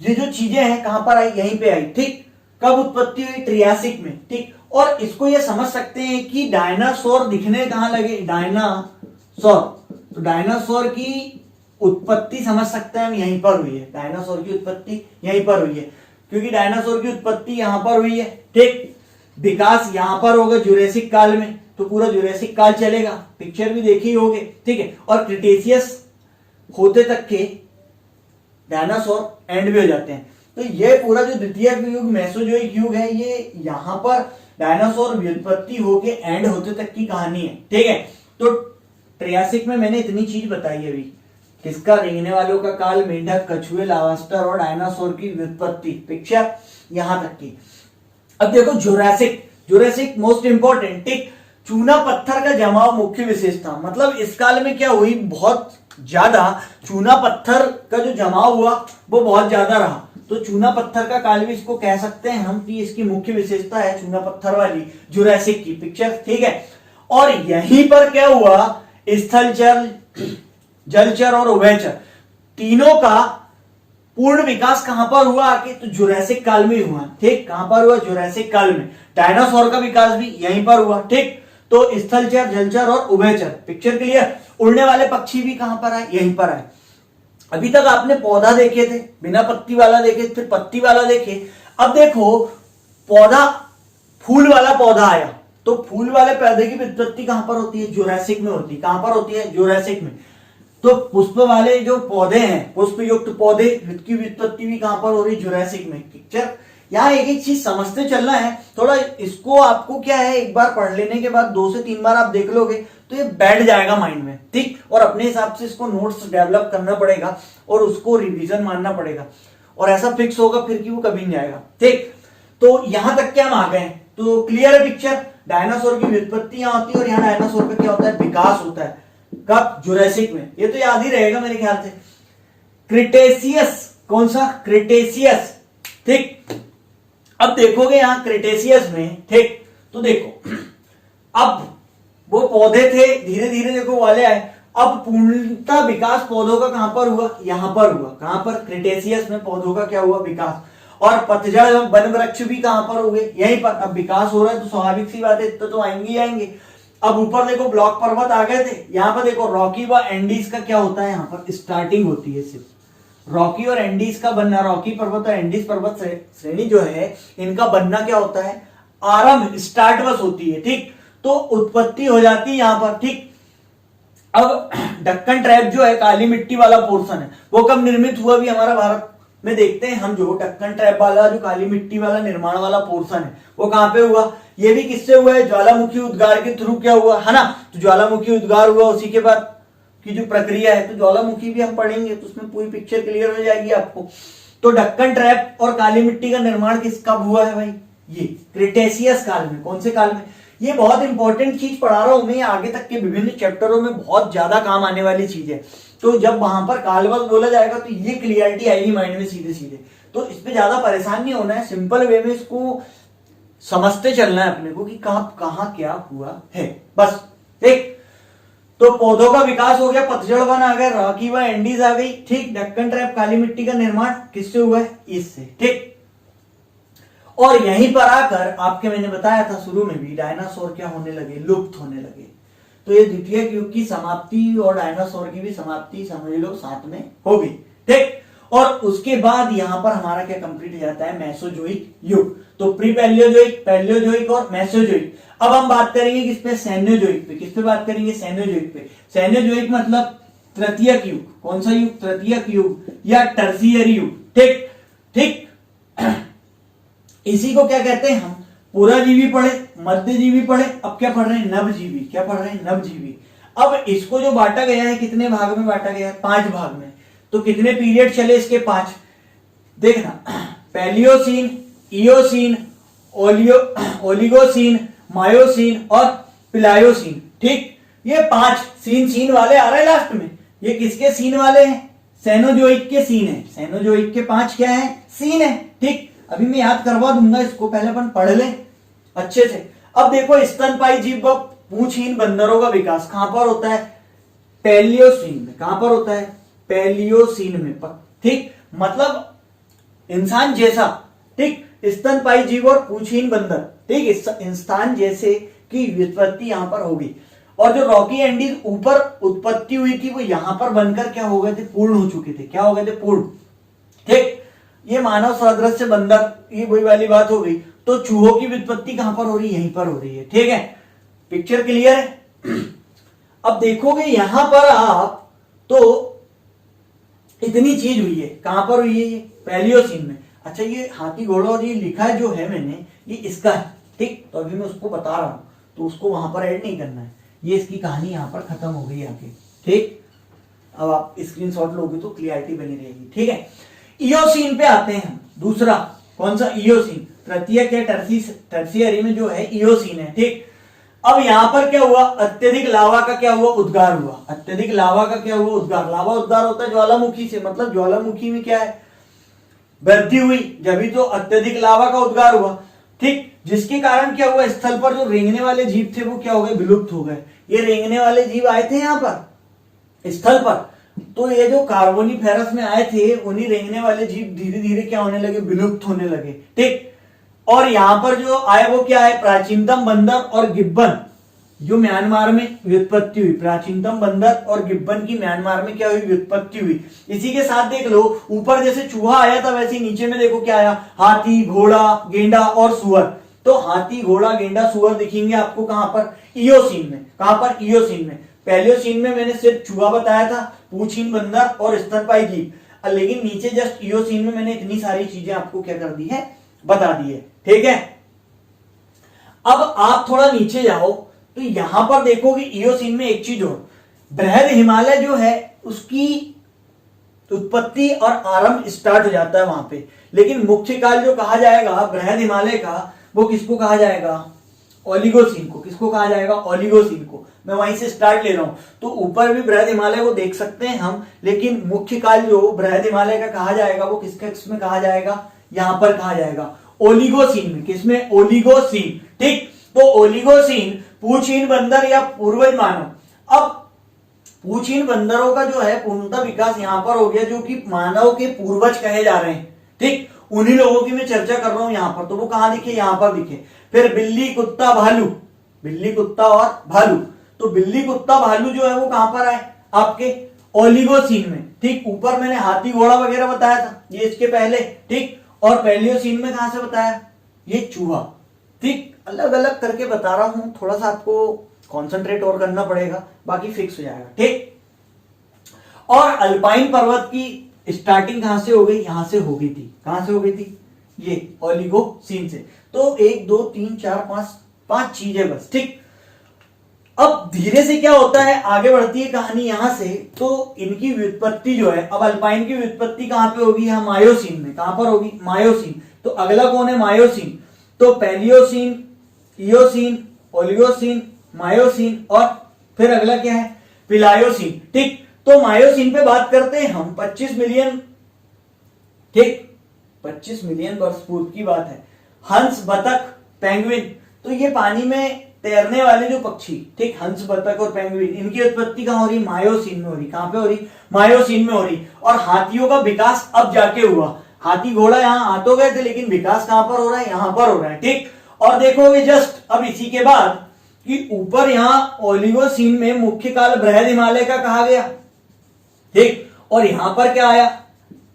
S1: ये जो चीजें हैं कहां पर आई, यहीं पे आई। ठीक, कब उत्पत्ति हुई, ट्रियासिक में। ठीक, और इसको ये समझ सकते हैं कि डायनासोर दिखने कहां लगे, डायनासोर। तो डायनासोर की उत्पत्ति समझ सकते हैं हम यहीं पर हुई है, डायनासोर की उत्पत्ति यहीं पर हुई है, क्योंकि डायनासोर की उत्पत्ति यहां पर हुई है। ठीक, विकास यहां पर होगा जुरेसिक काल में, तो पूरा जुरेसिक काल चलेगा, पिक्चर भी देखी होगी। ठीक है, और क्रिटेशियस होते तक के डायनासोर एंड भी हो जाते हैं। तो ये पूरा जो द्वितीय युग मेसोजोइक युग है, ये यहां पर डायनासोर व्युत्पत्ति होके एंड होते तक की कहानी है। ठीक है, तो ट्रियासिक में मैंने इतनी चीज बताई अभी, किसका, रेंगने वालों का काल, मेंढक, कछुए, लावास्टर और डायनासोर की व्युत्पत्ति, पिक्चर यहां तक की। अब देखो जुरासिक, जुरासिक मोस्ट इंपॉर्टेंट। ठीक, चूना पत्थर का जमाव मुख्य विशेषता, मतलब इस काल में क्या हुई, बहुत ज्यादा चूना पत्थर का जो जमाव हुआ वो बहुत ज्यादा रहा। तो चूना पत्थर का काल भी इसको कह सकते हैं हम कि इसकी मुख्य विशेषता है चूना पत्थर वाली, जुरासिक की। पिक्चर ठीक है, और यहीं पर क्या हुआ, स्थलचर, जलचर और उभयचर तीनों का पूर्ण विकास कहां पर हुआ आके, तो जुरासिक काल में हुआ। ठीक, कहां पर हुआ, जुरासिक काल में। डायनासोर का विकास भी यहीं पर हुआ। ठीक, तो स्थलचर, जलचर और उभयचर, पिक्चर क्लियर। उड़ने वाले पक्षी भी कहां पर आए, यहीं पर आए। अभी तक आपने पौधा देखे थे, बिना पत्ती वाला देखे, फिर पत्ती वाला देखे। अब देखो पौधा, फूल वाला पौधा आया, तो फूल वाले पौधे की उत्पत्ति कहां पर होती है, जुरासिक में होती है। कहां पर होती है, जुरासिक में। तो पुष्प वाले जो पौधे हैं, पुष्प युक्त पौधे की उत्पत्ति भी कहां पर हो रही है, जुरासिक में। पिक्चर यहाँ एक एक चीज समझते चलना है थोड़ा, इसको आपको क्या है, एक बार पढ़ लेने के बाद 2 से 3 बार आप देख लोगे तो ये बैठ जाएगा माइंड में। ठीक, और अपने हिसाब से इसको नोट्स डेवलप करना पड़ेगा और उसको रिवीजन मानना पड़ेगा, और ऐसा फिक्स होगा फिर कि वो कभी नहीं जाएगा। ठीक, तो यहां तक क्या हम आ गए, तो क्लियर है पिक्चर। डायनासोर की व्युत्पत्ति यहां होती है, और यहाँ डायनासोर का क्या होता है, विकास होता है। कब, जुरासिक में। ये तो याद ही रहेगा मेरे ख्याल से। क्रिटेशियस, कौन सा, क्रिटेशियस। ठीक, अब देखोगे यहां क्रिटेशियस में, ठीक, तो देखो अब वो पौधे थे, धीरे धीरे देखो वाले आए। अब पूर्णतः विकास पौधों का कहां पर हुआ, यहां पर हुआ। कहां पर, क्रिटेशियस में पौधों का क्या हुआ, विकास। और पतझड़ वन वृक्ष भी कहां पर हुए, यहीं पर। अब विकास हो रहा है तो स्वाभाविक सी बात है, तो आएंगे ही आएंगे। अब ऊपर देखो ब्लॉक पर्वत आ गए थे, यहां पर देखो रॉकी व एंडीज का क्या होता है, यहां पर स्टार्टिंग होती है सिर्फ। रॉकी और एंडीज का बनना, रॉकी पर्वत और एंडीज पर्वत श्रेणी जो है, इनका बनना क्या होता है, आरंभ, स्टार्ट बस होती है। ठीक, तो उत्पत्ति हो जाती है यहां पर। ठीक, अब डक्कन ट्रैप जो है काली मिट्टी वाला पोर्शन है, वो कब निर्मित हुआ भी हमारा भारत में देखते हैं हम। जो डक्कन ट्रैप वाला जो काली मिट्टी वाला निर्माण वाला पोर्शन है वो कहाँ पे हुआ, ये भी किससे हुआ है, ज्वालामुखी उद्गार के थ्रू क्या हुआ है ना। तो ज्वालामुखी उद्गार हुआ, उसी के बाद की जो प्रक्रिया है, तो ज्वालामुखी भी हम पढ़ेंगे तो उसमें पूरी पिक्चर क्लियर हो जाएगी आपको। तो डक्कन ट्रैप और काली मिट्टी का निर्माण किस कब हुआ है भाई, ये क्रिटेशियस काल में। कौन से काल में, ये बहुत इंपॉर्टेंट चीज पढ़ा रहा हूं मैं, आगे तक के विभिन्न चैप्टरों में बहुत ज्यादा काम आने वाली चीज है। तो जब वहां पर कालवश बोला जाएगा तो ये क्लियरिटी आएगी माइंड में सीधे सीधे। तो इस पे ज्यादा परेशान नहीं होना है, सिंपल वे में इसको समझते चलना है अपने को कि कहां क्या हुआ है, बस ठीक। तो पौधों का विकास हो गया, पतझड़ वन आ गया, रॉकी व एंडीज आ गई, ठीक। डक्कन ट्रैप काली मिट्टी का निर्माण किससे हुआ है, इससे, ठीक। और यहीं पर आकर आपके मैंने बताया था शुरू में भी, डायनासोर क्या होने लगे, लुप्त होने लगे। तो ये द्वितीय युग की समाप्ति और डायनासोर की भी समाप्ति समझ लो साथ में होगी, ठीक। और उसके बाद यहां पर हमारा क्या कंप्लीट हो जाता है, मेसोजोइक युग। तो प्री पैलियोजोइक, पैलियोजोइक और मेसोजोइक। अब हम बात करेंगे किस पे, सैन्योजोइक पे। किस पे बात करेंगे, सैन्योजोइक पे। सैन्योजोइक मतलब तृतीयक युग। कौन सा युग, तृतीयक युग या टर्सियरी युग, ठीक ठीक। इसी को क्या कहते हैं हम, पुराजीवी पढ़े, मध्यजीवी पढ़े, अब क्या पढ़ रहे हैं, नवजीवी। क्या पढ़ रहे हैं, नवजीवी। अब इसको जो बांटा गया है, कितने भाग में बांटा गया है, 5 भाग में। तो कितने पीरियड चले इसके, 5। देखना, पैलियोसीन, इयोसीन, ओलिगोसीन, मायोसीन और प्लायोसीन, ठीक। ये 5 सीन वाले आ रहे हैं लास्ट में। ये किसके सीन वाले हैं, सेनोजोइक के सीन है। सेनोजोइक के 5 क्या है, सीन है, ठीक। अभी मैं याद करवा दूंगा इसको, पहले अपन पढ़ लें अच्छे से। अब देखो, स्तनपाई जीव व पूंछहीन बंदरों का विकास कहां पर होता है, पैलियोसीन में। कहां पर होता है, पैलियोसीन में, ठीक। मतलब इंसान जैसा, ठीक, स्तनपाई जीव और पूंछहीन बंदर, ठीक, इंसान जैसे की व्युत्पत्ति यहां पर होगी। और जो रॉकी एंडीज ऊपर उत्पत्ति हुई थी वो यहां पर बनकर क्या हो गए थे, पूर्ण हो चुके थे। क्या हो गए थे, पूर्ण, ठीक। ये मानव सदृश बंदर, ये वही वाली बात हो गई। तो चूहों की व्युत्पत्ति कहां पर हो रही है, यहीं पर हो रही है, ठीक है। पिक्चर क्लियर है। अब देखोगे यहां पर आप, तो इतनी चीज हुई है, कहां पर हुई है, ये पैलियोसीन में। अच्छा, ये हाथी घोड़ा और ये लिखा है जो है मैंने, ये इसका है, ठीक। तो अभी मैं उसको बता रहा हूं, तो उसको वहां पर ऐड नहीं करना है। ये इसकी कहानी यहां पर खत्म हो गई आके, ठीक। अब आप स्क्रीनशॉट लोगे तो क्लियरिटी बनी रहेगी, ठीक है। इयोसीन पे आते हैं हम, दूसरा। कौन सा, इयोसीन। तृतीयक या टर्सियरी में जो है इयोसीन है, ठीक। अब यहां पर क्या हुआ, अत्यधिक लावा का क्या हुआ, उद्गार हुआ। अत्यधिक लावा का क्या हुआ, उद्गार। लावा उद्गार होता है ज्वालामुखी से, मतलब ज्वालामुखी में क्या है, वृद्धि हुई, जब भी तो अत्यधिक लावा का उद्गार हुआ, ठीक। जिसके कारण क्या हुआ, स्थल पर जो रेंगने वाले जीव थे वो क्या हो गए, विलुप्त हो गए। ये रेंगने वाले जीव आए थे यहाँ पर स्थल पर, तो ये जो कार्बोनिफेरस में आए थे, उन्हीं रेंगने वाले जीव धीरे धीरे क्या होने लगे, विलुप्त होने लगे, ठीक। और यहां पर जो आए वो क्या है, प्राचीनतम बंदर और गिब्बन, जो म्यांमार में व्युत्पत्ति हुई। प्राचीनतम बंदर और गिब्बन की म्यांमार में क्या हुई, व्युत्पत्ति हुई। इसी के साथ देख लो, ऊपर जैसे चूहा आया था वैसे नीचे में देखो क्या आया, हाथी, घोड़ा, गेंडा और सुअर। तो हाथी, घोड़ा, गेंडा, सुअर दिखेंगे आपको कहां पर, इयोसीन में। कहां पर, इयोसीन में। पैलियोसीन में मैंने सिर्फ चूहा बताया था, पूंछहीन बंदर और स्तनपाई जीव, लेकिन नीचे जस्ट इयोसीन में मैंने इतनी सारी चीजें आपको क्या कर दी है, बता दी है, ठीक है। अब आप थोड़ा नीचे जाओ तो यहां पर देखोगे इयोसीन में एक चीज और, बृहद हिमालय जो है उसकी उत्पत्ति और आरंभ स्टार्ट हो जाता है वहां पे। लेकिन मुख्य काल जो कहा जाएगा बृहद हिमालय का, वो किसको कहा जाएगा, ओलिगोसीन को। किसको कहा जाएगा, ओलिगोसीन को। मैं वहीं से स्टार्ट ले रहा हूं। तो ऊपर भी बृहद हिमालय को देख सकते हैं हम, लेकिन मुख्य काल जो बृहद हिमालय का कहा जाएगा वो किसमें कहा जाएगा, यहां पर कहा जाएगा ओलिगोसीन में। किसमें, ओलिगोसीन, ठीक। तो ओलिगोसीन पूंछहीन बंदर या पूर्वज मानव। अब पूंछहीन बंदरों का जो है पूर्णतः विकास यहां पर हो गया, जो कि मानव के पूर्वज कहे जा रहे हैं, ठीक। उन्हीं लोगों की मैं चर्चा कर रहा हूं यहां पर। तो वो कहां दिखे, यहां पर दिखे। फिर बिल्ली, कुत्ता, भालू। बिल्ली, कुत्ता और भालू। तो बिल्ली, कुत्ता, भालू जो है वो कहां पर आए, आपके ओलिगोसीन में, ठीक। ऊपर मैंने हाथी, घोड़ा वगैरह बताया था, ये इसके पहले, ठीक। और पैलियोसीन में कहां से बताया, ये चूहा, ठीक। अलग अलग करके बता रहा हूं, थोड़ा सा आपको कॉन्सेंट्रेट और करना पड़ेगा, बाकी फिक्स हो जाएगा, ठीक। और अल्पाइन पर्वत की स्टार्टिंग कहां से हो गई, यहां से हो गई थी, कहां से हो गई थी, ये ओलिगोसीन से। तो 1 2 3 4 5 चीजें बस, ठीक। अब धीरे से क्या होता है, आगे बढ़ती है कहानी यहां से, तो इनकी व्युत्पत्ति जो है, अब अल्पाइन की व्युत्पत्ति कहां पे होगी, यहां मायोसीन में। कहां पर होगी, मायोसीन। तो अगला कौन है, मायोसीन। तो पैलियोसीन, इयोसीन, ओलिगोसीन, मायोसीन, और फिर अगला क्या है, पिलायोसीन, ठीक। तो मायोसीन पे बात करते हैं हम, 25 मिलियन, ठीक, 25 मिलियन वर्ष पूर्व की बात है। हंस, बतख, पेंगुइन, तो ये पानी में तैरने वाले जो पक्षी, ठीक, हंस, बतख और पेंगुइन, इनकी उत्पत्ति कहां हो रही, मायोसीन में हो रही। कहां पे हो रही, मायोसीन में हो रही। और हाथियों का विकास अब जाके हुआ। हाथी घोड़ा यहाँ आ तो गए थे, लेकिन विकास कहां पर हो रहा है, यहां पर हो रहा है, ठीक। और देखोगे जस्ट अब इसी के बाद कि ऊपर यहां ओलिगोसीन में मुख्य काल बृहद हिमालय का कहा गया, ठीक। और यहां पर क्या आया,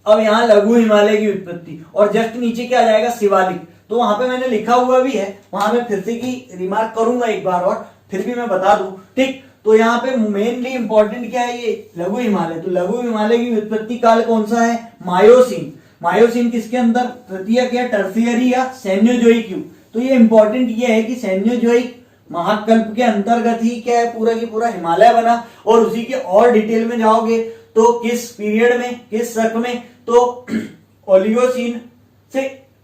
S1: अब यहां लघु हिमालय की उत्पत्ति, और जस्ट नीचे क्या आ जाएगा, शिवालिक। तो वहां पे मैंने लिखा हुआ भी है, वहां मैं फिर से की रिमार्क करूंगा एक बार और, फिर भी मैं बता दूं, ठीक। तो यहाँ पे मेनली इंपॉर्टेंट क्या है, ये लघु हिमालय। तो लघु हिमालय की उत्पत्ति काल कौन सा है, मायोसीन। मायोसीन किसके अंदर, तृतीयक या टर्शियरी या सैन्योजोइक युग। तो ये इंपॉर्टेंट ये है कि सैन्योजोइक महाकल्प के अंतर्गत ही क्या है, पूरा की पूरा हिमालय बना। और उसी के और डिटेल में जाओगे तो किस पीरियड में, किस शक में, तो ओलिगोसीन से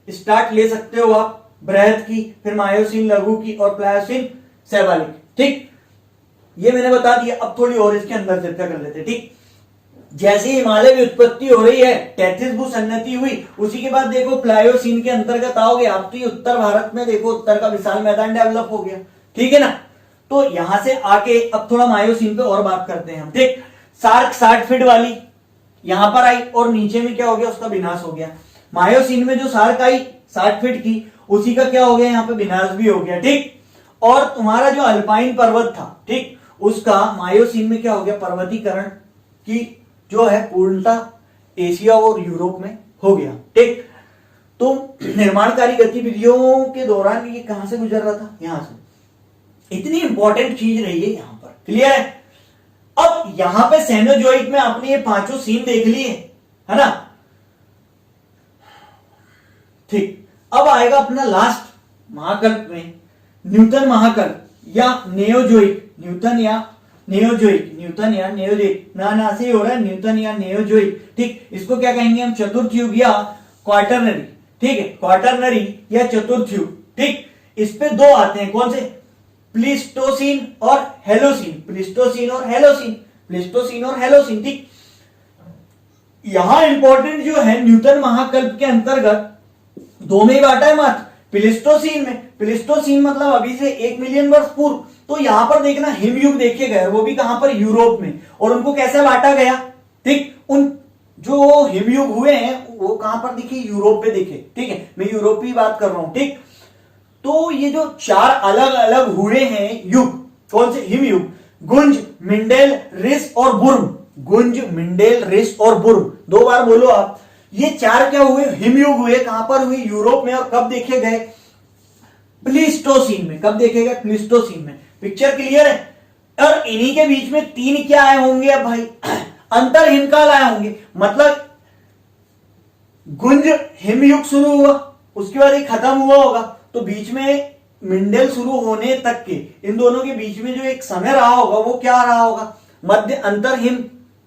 S1: स्टार्ट ले सकते हो आप, बृहद की, फिर मायोसीन लघु की, और प्लायोसीन शैवालिक, ठीक। ये मैंने बता दिया। अब थोड़ी और इसके अंदर चर्चा कर लेते, ठीक। जैसे हिमालय की उत्पत्ति हो रही है, तैतीस भूसन्नति हुई, उसी के बाद देखो प्लायोसीन के अंतर्गत आओगे आप, तो ये उत्तर भारत में देखो उत्तर का विशाल मैदान डेवलप हो गया, ठीक है ना। तो यहां से आके अब थोड़ा मायोसीन पे और बात करते हैं हम, ठीक। सार्क 60 फीट वाली यहां पर आई, और नीचे में क्या हो गया, उसका विनाश हो गया। मायोसीन में जो सार्क आई 60 फीट की, उसी का क्या हो गया, यहाँ पे विनाश भी हो गया, ठीक। और तुम्हारा जो अल्पाइन पर्वत था, ठीक, उसका मायोसीन में क्या हो गया, पर्वतीकरण की जो है पूर्णता एशिया और यूरोप में हो गया, ठीक। तो निर्माणकारी गतिविधियों के दौरान ये कहां से गुजर रहा था, यहां से। इतनी इंपॉर्टेंट चीज रही है यहां पर, क्लियर है। अब यहां पे सेनोजोइक में आपने ये पांचों सीन देख लिए, है ना, ठीक। अब आएगा अपना लास्ट महाकल्प में न्यूटन महाकल्प या नेओजोइक, न्यूटन या नेओजोइक, न्यूटन या नेओजोइक, ना से हो रहा है, न्यूटन या नेओजोइक, ठीक। इसको क्या कहेंगे हम, चतुर्थ युग या क्वार्टरनरी, ठीक है, क्वार्टरनरी या चतुर्थ युग, ठीक। इस पे दो आते हैं, कौन से, प्लीस्टोसीन और हेलोसीन, प्लीस्टोसीन और हेलोसीन, प्लीस्टोसीन और हेलोसीन, ठीक। यहां इंपॉर्टेंट जो है न्यूटन महाकल्प के अंतर्गत दो में ही बांटा है मात्र, प्लीस्टोसीन में। प्लीस्टोसीन मतलब अभी से 1 मिलियन वर्ष पूर्व। तो यहां पर देखना हिमयुग देखे गए, वो भी कहां पर, यूरोप में। और उनको कैसे बांटा गया, ठीक, उन जो हिमयुग हुए हैं वो कहां पर दिखे, यूरोप पे दिखे, ठीक है, मैं यूरोप की बात कर रहा हूं, ठीक। तो ये जो 4 अलग अलग हुए हैं युग, कौन से, हिमयुग, गुंज, मिंडेल, रिस और बुर्म, गुंज, मिंडेल, रिस और बुर्म, 2 बार बोलो आप। ये 4 क्या हुए, हिमयुग हुए, कहां पर हुए, यूरोप में। और कब देखे गए, प्लीस्टोसीन में। कब देखे गए, प्लीस्टोसीन में। पिक्चर क्लियर है। और इन्हीं के बीच में 3 क्या आए होंगे अब भाई, अंतर हिमकाल आए होंगे। मतलब गुंज हिमयुग शुरू हुआ, उसके बाद ये खत्म हुआ होगा, तो बीच में मिंडेल शुरू होने तक के इन दोनों के बीच में जो एक समय रहा होगा वो क्या रहा होगा, मध्य अंतर हिम,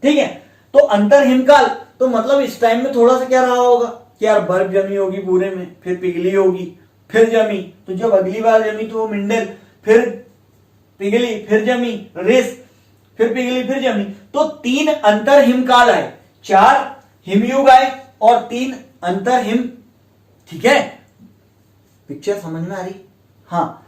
S1: ठीक है। तो अंतर हिमकाल, तो मतलब इस टाइम में थोड़ा सा क्या रहा होगा कि यार बर्फ जमी होगी पूरे में, फिर पिघली होगी, फिर जमी, तो जब अगली बार जमी तो वो मिंडेल, फिर पिघली, फिर जमी, रेस, फिर पिघली, फिर जमी। तो 3 अंतर हिमकाल आए, 4 हिमयुग आए और 3 अंतर हिम, ठीक है। पिक्चर समझ में आ रही, हाँ।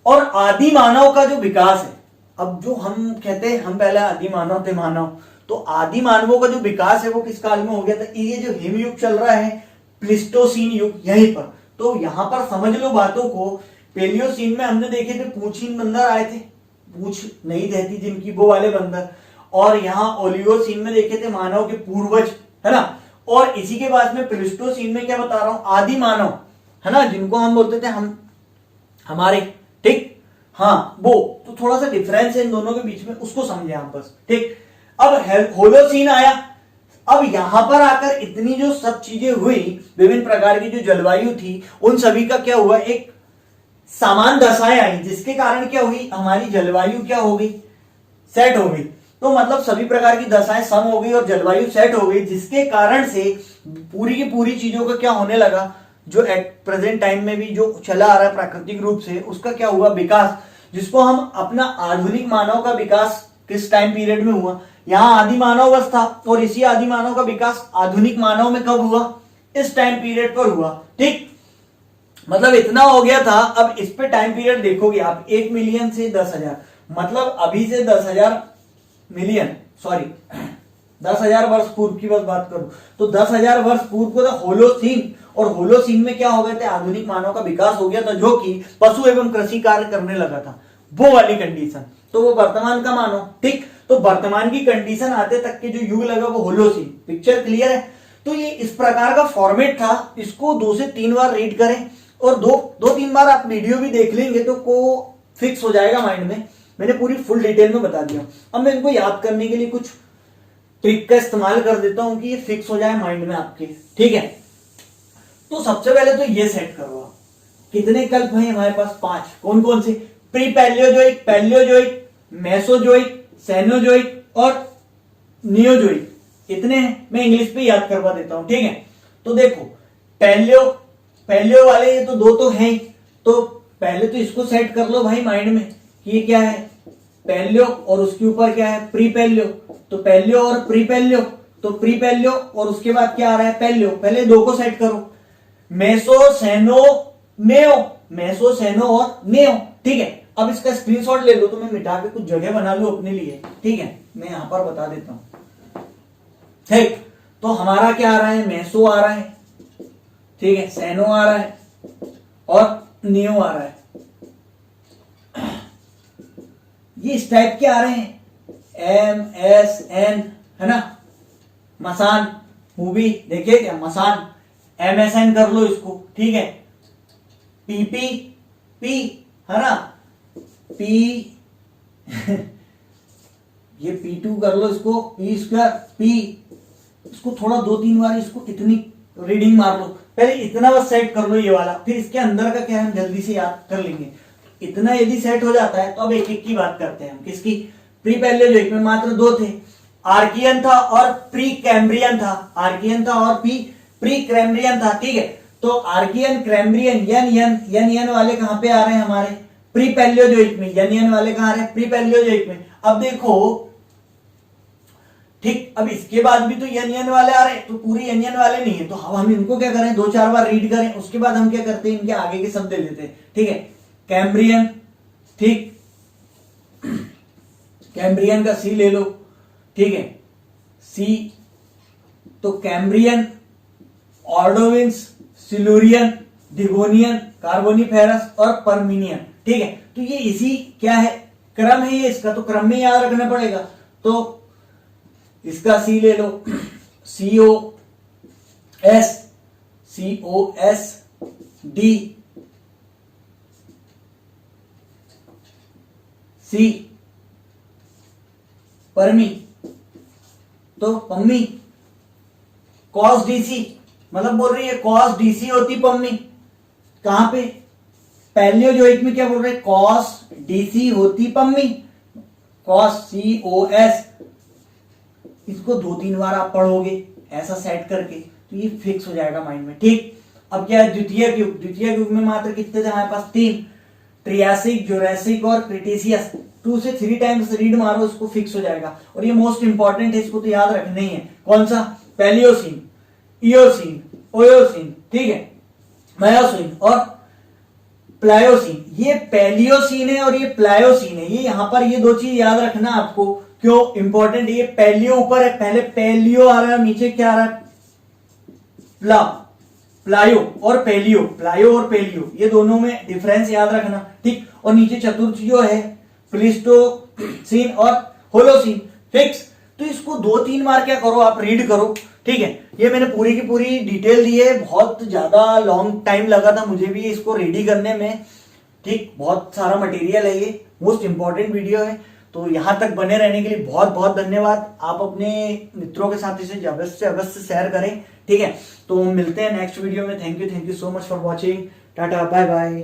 S1: और आदि मानव का जो विकास है, अब जो हम कहते हैं हम पहले आदि मानव थे मानव, तो आदि मानवों का जो विकास है वो किस काल में हो गया था, ये जो हिमयुग चल रहा है, प्लीस्टोसीन युग, यहीं पर। तो यहां पर समझ लो बातों को। पेलियोसीन में हमने देखे थे पूंछहीन बंदर आए थे, पूंछ नहीं रहती जिनकी, वो वाले बंदर। और यहाँ ओलिगोसीन में देखे थे मानव के पूर्वज, है ना। और इसी के बाद में प्लीस्टोसीन में क्या बता रहा हूं, आदि मानव, है ना, जिनको हम बोलते थे हम हमारे, ठीक, हाँ वो तो थोड़ा सा डिफरेंस है इन दोनों के बीच में, उसको समझे आप बस, ठीक। अब होलोसीन आया, अब यहां पर आकर इतनी जो सब चीजें हुई, विभिन्न प्रकार की जो जलवायु थी, उन सभी का क्या हुआ, एक समान दशाएं आई, जिसके कारण क्या हुई, हमारी जलवायु क्या हो गई, सेट हो गई। तो मतलब सभी प्रकार की दशाएं सम हो गई और जलवायु सेट हो गई, जिसके कारण से पूरी की पूरी चीजों का क्या होने लगा, जो एट प्रेजेंट टाइम में भी जो चला आ रहा है प्राकृतिक रूप से, उसका क्या हुआ, विकास, जिसको हम अपना आधुनिक मानव का विकास किस टाइम पीरियड में हुआ, यहाँ आदि मानव अवस्था, और इसी आदि मानव का विकास आधुनिक मानव में कब हुआ, इस टाइम पीरियड पर हुआ, ठीक। मतलब इतना हो गया था। अब इस पे टाइम पीरियड देखोगे आप, 1 मिलियन से 10,000, मतलब अभी से 10,000 मिलियन, सॉरी 10,000 वर्ष पूर्व की बात करूं तो 10,000 वर्ष पूर्व को था होलोसीन, और होलोसीन में क्या हो गए थे, आधुनिक मानव का विकास हो गया था, जो कि पशु एवं कृषि कार्य करने लगा था, वो वाली कंडीशन। तो वो वर्तमान का मानो, ठीक। तो वर्तमान की कंडीशन आते तक के जो युग लगा वो होलोसीन। पिक्चर क्लियर है। तो ये इस प्रकार का फॉर्मेट था, इसको 2 से 3 बार रीड करें, और 2-3 बार आप वीडियो भी देख लेंगे तो को फिक्स हो जाएगा माइंड में। मैंने पूरी फुल डिटेल में बता दिया। अब मैं इनको याद करने के लिए कुछ ट्रिक का इस्तेमाल कर देता हूं कि ये फिक्स हो जाए माइंड में आपके, ठीक है। तो सबसे पहले तो ये सेट करो आप, कितने कल्प हैं हमारे पास, 5। कौन कौन से, pre Palaeozoic, Palaeozoic, Mesozoic, Cenozoic और नियोजोइक, इतने हैं। मैं इंग्लिश पे याद करवा देता हूं, ठीक है। तो देखो पैलियो वाले ये तो 2 तो हैं, तो पहले तो इसको सेट कर लो भाई माइंड में कि ये क्या है, पैलियो, और उसके ऊपर क्या है, प्री पैलियो। तो पैलियो और प्री पैलियो, तो प्री पैलियो और उसके बाद क्या आ रहा है, पैलियो। पहले 2 को सेट करो, मेसो, सेनो, नेओ, मेसो, सेनो और नेओ, ठीक है। अब इसका स्क्रीनशॉट ले लो, तो मैं मिटा के कुछ जगह बना लूं अपने लिए, ठीक है। मैं यहां पर बता देता हूं, ठीक। तो हमारा क्या आ रहा है, मेसो आ रहा है, ठीक है, सेनो आ रहा है और नियो आ रहा है। ये इस टाइप के आ रहे हैं, MSN, है ना, मसान, मूवी देखिए क्या, मसान, MSN कर लो इसको, ठीक है। PP, P, है ना, P ये P2 कर लो इसको, P स्क्वायर, P, इसको थोड़ा 2-3 बार इसको इतनी रीडिंग मार लो, पहले इतना बस सेट कर लो ये वाला, फिर इसके अंदर का क्या है हम जल्दी से याद कर लेंगे। इतना यदि सेट हो जाता है तो अब एक एक की बात करते हैं हम, किसकी, प्री पैलियोजोइक में मात्र 2 थे, आर्कियन था और प्री कैम्ब्रियन था, आर्कियन था और प्री कैम्ब्रियन था, ठीक है। तो आर्कियन, कैम्ब्रियन, यन वाले कहां पे आ रहे हैं हमारे, प्री पैलियोजोइक में, यन वाले कहां आ रहे हैं, प्री पैलियोजोइक में। अब देखो, ठीक, अब इसके बाद भी तो यन वाले आ रहे हैं, तो पूरे यन वाले नहीं है, तो अब हम इनको क्या करें, 2-4 बार रीड करें, उसके बाद हम क्या करते हैं, इनके आगे के शब्द दे देते हैं, ठीक है। कैम्ब्रियन, ठीक, कैम्ब्रियन का सी ले लो, ठीक है, सी, तो कैम्ब्रियन, ऑर्डोविंस, सिलूरियन, डिवोनियन, कार्बोनिफेरस और पर्मिनियन, ठीक है। तो ये इसी क्या है, क्रम है ये इसका, तो क्रम में याद रखना पड़ेगा। तो इसका सी ले लो, COS D C, परमी, तो पम्मी, कॉस DC, मतलब बोल रही है कॉस DC होती पम्मी, कहां पे, पैलियोजोइक में क्या बोल रहे हैं, कॉस DC होती पम्मी, कॉस COS, इसको 2-3 बार आप पढ़ोगे ऐसा सेट करके, तो ये फिक्स हो जाएगा माइंड में, ठीक। अब क्या है, द्वितीय युग में मात्र कितने थे हमारे पास, 3, ट्रियासिक, जुरासिक और क्रिटेशियस। 2 से 3 टाइम्स रीड मारो, इसको फिक्स हो जाएगा। और ये मोस्ट इंपॉर्टेंट है, इसको तो याद रखना ही है। कौन सा, पैलियोसीन, इयोसीन, ओयोसीन, ठीक है, मायोसीन और प्लायोसीन। ये पैलियोसीन है और ये प्लायोसीन है, ये यहां पर ये 2 चीज याद रखना आपको, क्यों इंपॉर्टेंट, ये पैलियो ऊपर है, पहले पैलियो आ रहा है, नीचे क्या आ रहा है, प्लायो और पेलियो, ये दोनों में डिफरेंस याद रखना, ठीक। और नीचे चतुर्थ जो है प्लीस्टोसीन और होलोसीन, फिक्स। तो इसको 2-3 बार क्या करो आप, रीड करो, ठीक है। ये मैंने पूरी की पूरी डिटेल दी है, बहुत ज्यादा लॉन्ग टाइम लगा था मुझे भी इसको रेडी करने में, ठीक, बहुत सारा मटेरियल है, ये मोस्ट इंपॉर्टेंट वीडियो है। तो यहाँ तक बने रहने के लिए बहुत बहुत धन्यवाद। आप अपने मित्रों के साथ इसे अवश्य शेयर करें, ठीक है। तो मिलते हैं नेक्स्ट वीडियो में। Thank you so much for watching. Tata, bye bye.